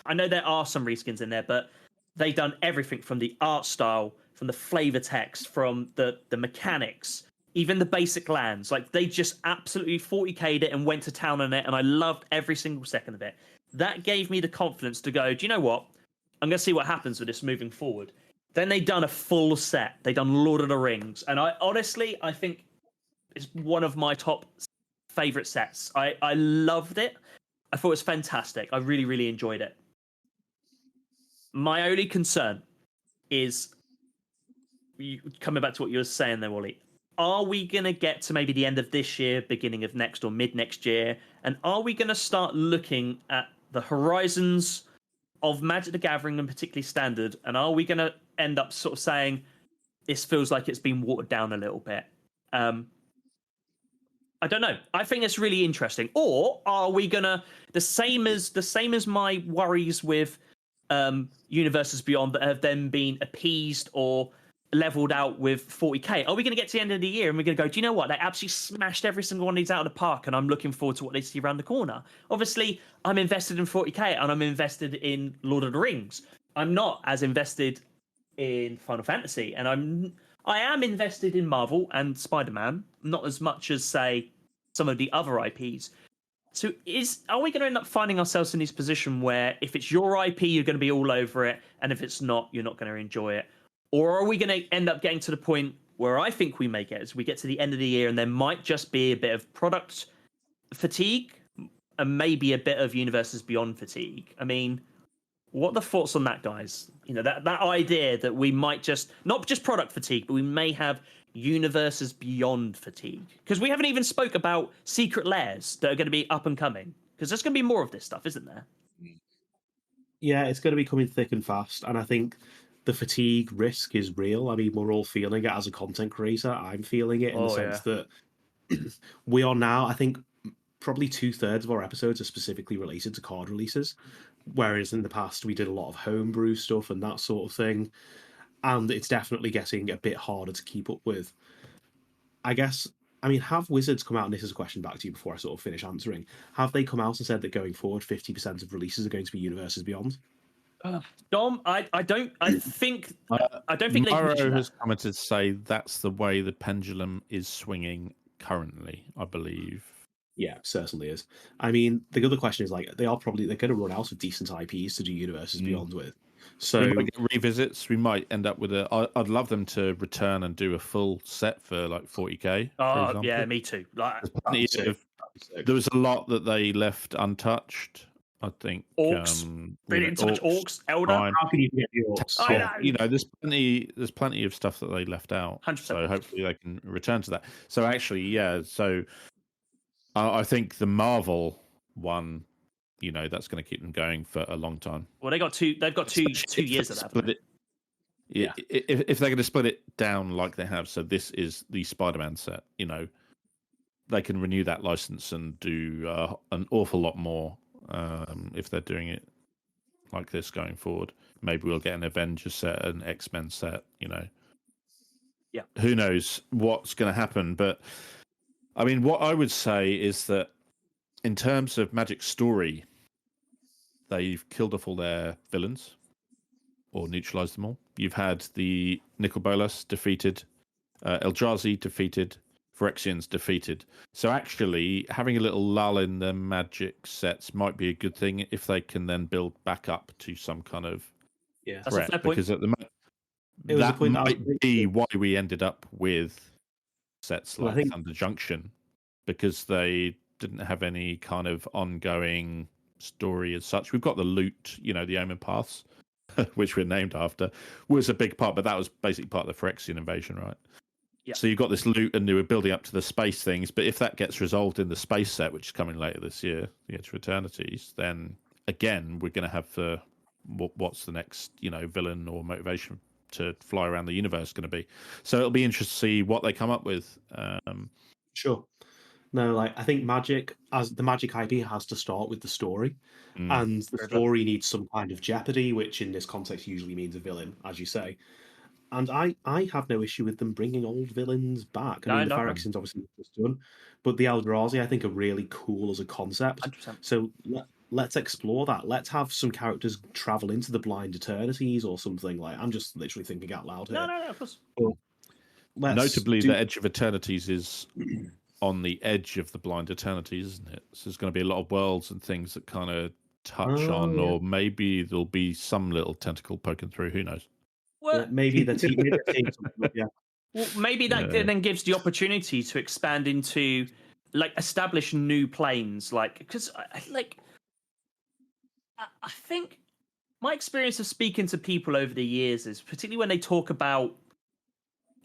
I know there are some reskins in there, but they've done everything from the art style, from the flavor text, from the mechanics, even the basic lands. Like, they just absolutely 40k'd it and went to town on it, and I loved every single second of it. That gave me the confidence to go, do you know what? I'm going to see what happens with this moving forward. Then they done a full set. They done Lord of the Rings. And I think it's one of my top favorite sets. I loved it. I thought it was fantastic. I really, really enjoyed it. My only concern is, coming back to what you were saying there, Wally, are we going to get to maybe the end of this year, beginning of next, or mid next year? And are we going to start looking at the horizons of Magic the Gathering, and particularly Standard? And are we going to end up sort of saying, this feels like it's been watered down a little bit? I don't know. I think it's really interesting. Or are we gonna the same as my worries with Universes Beyond that have then been appeased or leveled out with 40k? Are we going to get to the end of the year and we're going to go, do you know what? They absolutely smashed every single one of these out of the park, and I'm looking forward to what they see around the corner. Obviously, I'm invested in 40k and I'm invested in Lord of the Rings. I'm not as invested in Final Fantasy, and I am invested in Marvel and Spider-Man, not as much as say some of the other IPs. So are we going to end up finding ourselves in this position where if it's your IP, you're going to be all over it, and if it's not, you're not going to enjoy it? Or are we going to end up getting to the point where I think we may get as we get to the end of the year, and there might just be a bit of product fatigue and maybe a bit of Universes Beyond fatigue? I mean, what are the thoughts on that, guys? You know, that idea that we might just, not just product fatigue, but we may have Universes Beyond fatigue. Because we haven't even spoke about secret lairs that are going to be up and coming. Because there's going to be more of this stuff, isn't there? Yeah, it's going to be coming thick and fast. And I think the fatigue risk is real. I mean, we're all feeling it as a content creator. I'm feeling it in the sense that we are now, I think, probably 2/3 of our episodes are specifically related to card releases. Whereas in the past, we did a lot of homebrew stuff and that sort of thing. And it's definitely getting a bit harder to keep up with. I guess, I mean, have Wizards come out, and this is a question back to you before I sort of finish answering, have they come out and said that going forward, 50% of releases are going to be Universes Beyond? Dom, I don't think Maro they has commented to say that's the way the pendulum is swinging currently, I believe. Yeah, certainly is. I mean, the other question is like they're going to run out of decent IPs to do Universes Beyond with. So we might get revisits. We might end up with I'd love them to return and do a full set for like 40k. Oh yeah, me too. Like, there was a lot that they left untouched. I think Orcs. They didn't touch Orcs. Elder. How can you get the Orcs? You know, there's plenty of stuff that they left out. 100%. So hopefully they can return to that. So actually, yeah. So I think the Marvel one, you know, that's going to keep them going for a long time. Well, they've got two years of that. If they're going to split it down like they have, so this is the Spider-Man set, you know, they can renew that license and do an awful lot more if they're doing it like this going forward. Maybe we'll get an Avengers set, an X-Men set, you know. Yeah. Who knows what's going to happen? But I mean, what I would say is that in terms of Magic story, they've killed off all their villains or neutralized them all. You've had the Nicol Bolas defeated, Eldrazi defeated, Phyrexians defeated. So actually, having a little lull in the Magic sets might be a good thing if they can then build back up to some kind of threat. Because at the moment, that might be why we ended up with sets like Thunder Junction, because they didn't have any kind of ongoing story as such. We've got the loot, you know, the Omen Paths, which we're named after, was a big part, but that was basically part of the Phyrexian invasion, right? Yeah. So you've got this loot, and they were building up to the space things. But if that gets resolved in the space set, which is coming later this year, the Edge of Eternities, then again we're going to have what's the next, you know, villain or motivation to fly around the universe going to be. So it'll be interesting to see what they come up with. Sure. No, like I think Magic, as the Magic IP, has to start with the story, and the story needs some kind of jeopardy, which in this context usually means a villain, as you say. And I have no issue with them bringing old villains back. I mean, the Phyrexians obviously just done, but the Eldrazi I think are really cool as a concept. 100%. So let's explore that. Let's have some characters travel into the Blind Eternities or something. Like, I'm just literally thinking out loud here. No, of course. Notably, the Edge of Eternities is on the edge of the Blind Eternities, isn't it? So there's going to be a lot of worlds and things that kind of touch on, or maybe there'll be some little tentacle poking through. Who knows? Well, maybe the team. Yeah. Well, maybe that then gives the opportunity to expand into, like, establish new planes, like, because I think my experience of speaking to people over the years is, particularly when they talk about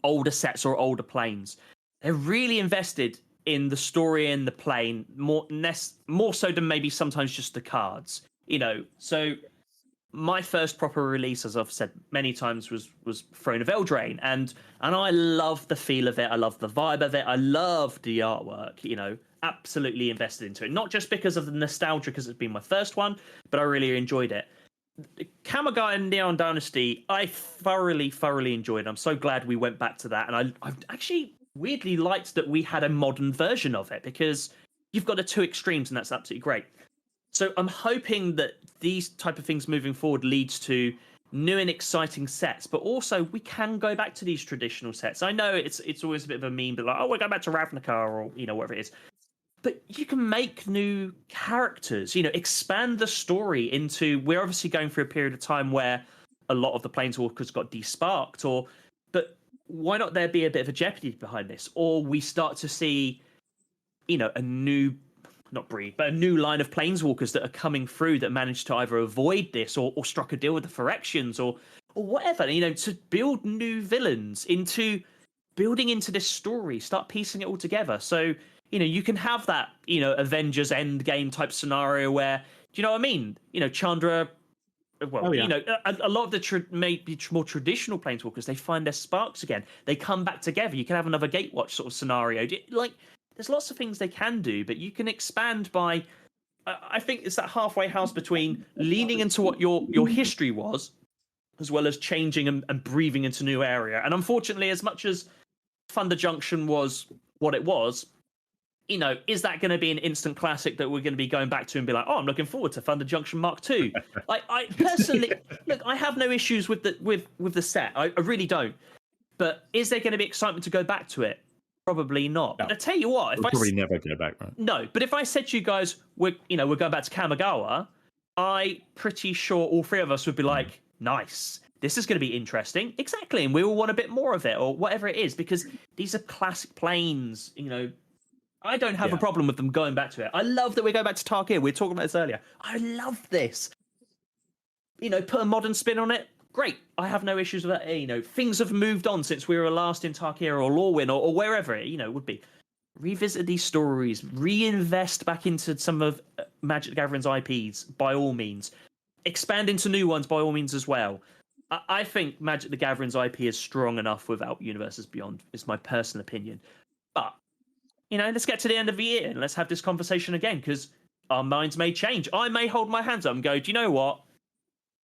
older sets or older planes, they're really invested in the story and the plane more so than maybe sometimes just the cards, you know. So my first proper release, as I've said many times, was Throne of Eldraine, and I love the feel of it. I love the vibe of it. I love the artwork. You know, absolutely invested into it. Not just because of the nostalgia, because it's been my first one, but I really enjoyed it. Kamigai and Neon Dynasty, I thoroughly enjoyed. I'm so glad we went back to that, and I actually weirdly liked that we had a modern version of it, because you've got the two extremes, and that's absolutely great. So I'm hoping that these type of things moving forward leads to new and exciting sets, but also we can go back to these traditional sets. I know it's always a bit of a meme, but like, oh, we're going back to Ravnica or whatever it is. But you can make new characters, expand the story into. We're obviously going through a period of time where a lot of the Planeswalkers got desparked, but why not there be a bit of a jeopardy behind this? Or we start to see, a new, not breed, but a new line of Planeswalkers that are coming through that managed to either avoid this or struck a deal with the Phyrexians or whatever, to build new villains into building into this story, start piecing it all together. So, you can have that, Avengers Endgame type scenario where, do you know what I mean? Chandra, well, a lot of the maybe more traditional Planeswalkers, they find their sparks again. They come back together. You can have another Gatewatch sort of scenario. Like, there's lots of things they can do, but you can expand by, I think it's that halfway house between leaning into what your history was, as well as changing and breathing into new area. And unfortunately, as much as Thunder Junction was what it was, is that going to be an instant classic that we're going to be going back to and be like, oh, I'm looking forward to Thunder Junction Mark II? I personally, look, I have no issues with the set. I really don't. But is there going to be excitement to go back to it? Probably not. No. But I tell you what, we'll probably never go back, right? No, but if I said to you guys, we're going back to Kamigawa, I'm pretty sure all three of us would be like, nice. This is going to be interesting. Exactly. And we all want a bit more of it or whatever it is, because these are classic planes, I don't have a problem with them going back to it. I love that we're going back to Tarkir. We were talking about this earlier. I love this. Put a modern spin on it. Great. I have no issues with that. Things have moved on since we were last in Tarkir or Lorwyn or wherever it, would be. Revisit these stories. Reinvest back into some of Magic the Gathering's IPs, by all means. Expand into new ones, by all means, as well. I think Magic the Gathering's IP is strong enough without Universes Beyond, is my personal opinion. But let's get to the end of the year and let's have this conversation again, because our minds may change. I may hold my hands up and go, do you know what?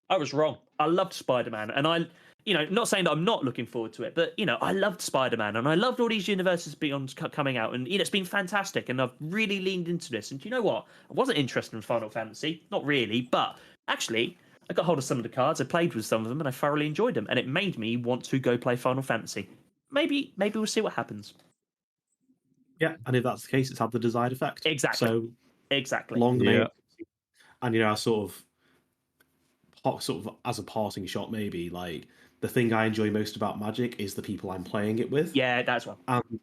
I was wrong. I loved Spider-Man. And I, not saying that I'm not looking forward to it, but, I loved Spider-Man and I loved all these Universes Beyond coming out. And, it's been fantastic. And I've really leaned into this. And do you know what? I wasn't interested in Final Fantasy. Not really. But actually, I got hold of some of the cards. I played with some of them and I thoroughly enjoyed them. And it made me want to go play Final Fantasy. Maybe we'll see what happens. Yeah, and if that's the case, it's had the desired effect. Exactly. So exactly. Long may, and I sort of as a parting shot, maybe like the thing I enjoy most about Magic is the people I'm playing it with. Yeah, that's one. And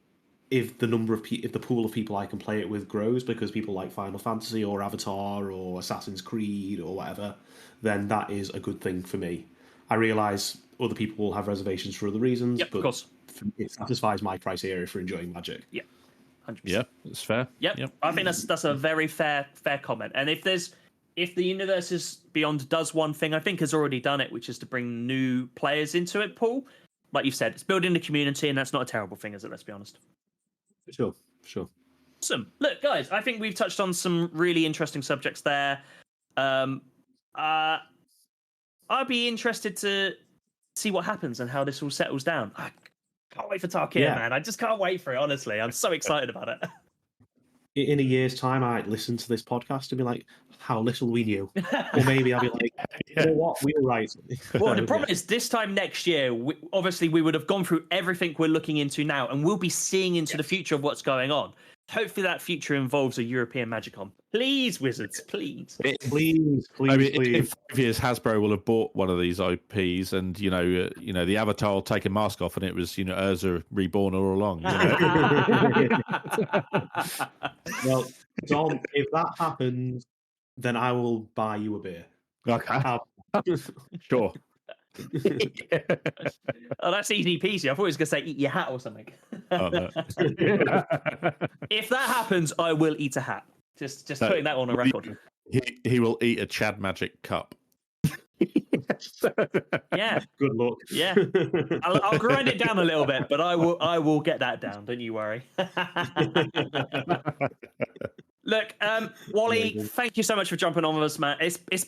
if the if the pool of people I can play it with grows because people like Final Fantasy or Avatar or Assassin's Creed or whatever, then that is a good thing for me. I realise other people will have reservations for other reasons, but of course, it satisfies my criteria for enjoying Magic. Yeah. 100%. Yeah, it's fair. Yep. I think that's a very fair comment. And if the Universes Beyond does one thing, I think has already done it, which is to bring new players into it, Paul. Like you've said, it's building the community, and that's not a terrible thing, is it? Let's be honest. For sure. Awesome. Look, guys, I think we've touched on some really interesting subjects there. I'd be interested to see what happens and how this all settles down. I can't wait for Tarkir, man. I just can't wait for it, honestly. I'm so excited about it. In a year's time, I might listen to this podcast and be like, how little we knew. Or maybe I'll be like, you know what, we were right. Well, the problem is this time next year, obviously we would have gone through everything we're looking into now, and we'll be seeing into the future of what's going on. Hopefully that future involves a European Magicom. Please, Wizards, please. Please. I mean, in 5 years, Hasbro will have bought one of these IPs, and the Avatar will take a mask off, and it was Urza reborn all along. Well, Dom, if that happens, then I will buy you a beer. Okay. Sure. Oh, that's easy peasy. I thought he was going to say eat your hat or something. Oh, no. If that happens, I will eat a hat. Just putting that on a record. He will eat a Chadmagic cup. Yeah. Good luck. Yeah. I'll grind it down a little bit, but I will get that down. Don't you worry. Look, Wally, thank you so much for jumping on with us, man. It's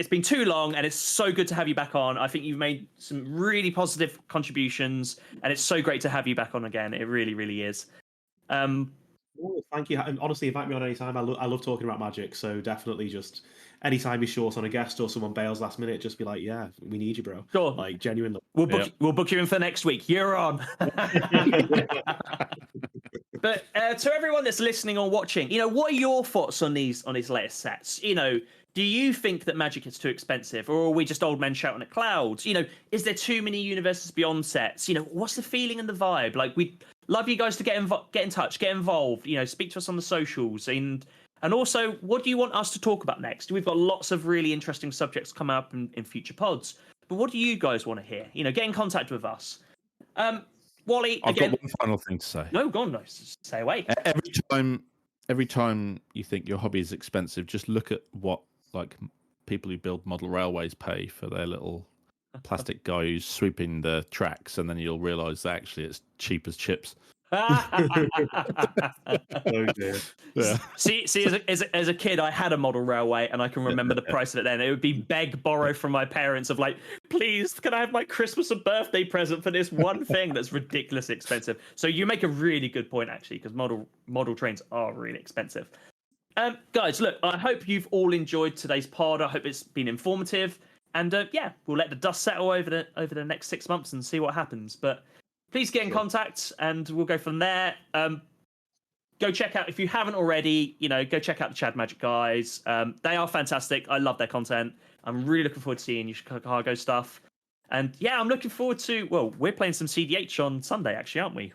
been too long, and it's so good to have you back on. I think you've made some really positive contributions, and it's so great to have you back on again. It really, really is. Oh, thank you. And honestly, invite me on any time. I love talking about Magic, so definitely just anytime you're short on a guest or someone bails last minute, just be like, yeah, we need you, bro. Sure. Like, genuinely. We'll book you in for next week. You're on. But to everyone that's listening or watching, what are your thoughts on these latest sets? Do you think that Magic is too expensive, or are we just old men shouting at clouds? Is there too many Universes Beyond sets? What's the feeling and the vibe? Like, we'd love you guys to get in touch, get involved. Speak to us on the socials, and also, what do you want us to talk about next? We've got lots of really interesting subjects coming up in future pods. But what do you guys want to hear? Get in contact with us. Wally, I've again. got one final thing to say. No, go on, say away. Every time you think your hobby is expensive, just look at what people who build model railways pay for their little plastic guy who's sweeping the tracks, and then you'll realise that actually it's cheap as chips. Oh dear. Yeah. See, as a kid, I had a model railway, and I can remember the price of it then. It would be borrow from my parents of like, please, can I have my Christmas and birthday present for this one thing that's ridiculously expensive? So you make a really good point, actually, because model trains are really expensive. Guys, look, I hope you've all enjoyed today's pod. I hope it's been informative, and we'll let the dust settle over the next 6 months and see what happens. But please get in contact, and we'll go from there. Go check out, if you haven't already, go check out the Chadmagic guys. They are fantastic. I love their content. I'm really looking forward to seeing your Chicago stuff. And I'm looking forward to, we're playing some CDH on Sunday, actually, aren't we?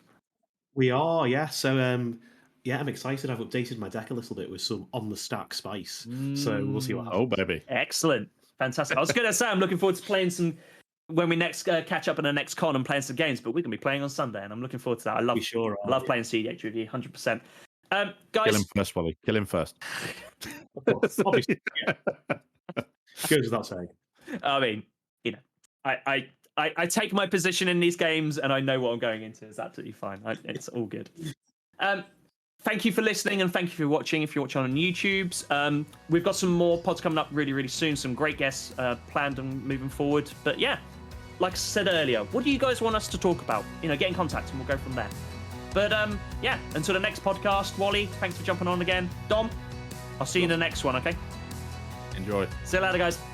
We are, yeah. So, I'm excited. I've updated my deck a little bit with some on the stack spice. So we'll see what happens. Oh, baby. Excellent. Fantastic. I was going to say, I'm looking forward to playing some, when we next catch up in the next con and playing some games, but we're going to be playing on Sunday, and I'm looking forward to that. I love playing CDH with you, 100%. Guys, kill him first, Wally. Kill him first. Obviously, goes without saying. I mean, I take my position in these games, and I know what I'm going into. It's absolutely fine. It's all good. Thank you for listening, and thank you for watching. If you're watching on YouTube, we've got some more pods coming up really, really soon. Some great guests planned and moving forward. But like I said earlier, what do you guys want us to talk about? Get in contact, and we'll go from there. But until the next podcast, Wally, thanks for jumping on again. Dom, I'll see you in the next one. Okay. Enjoy. See you later, guys.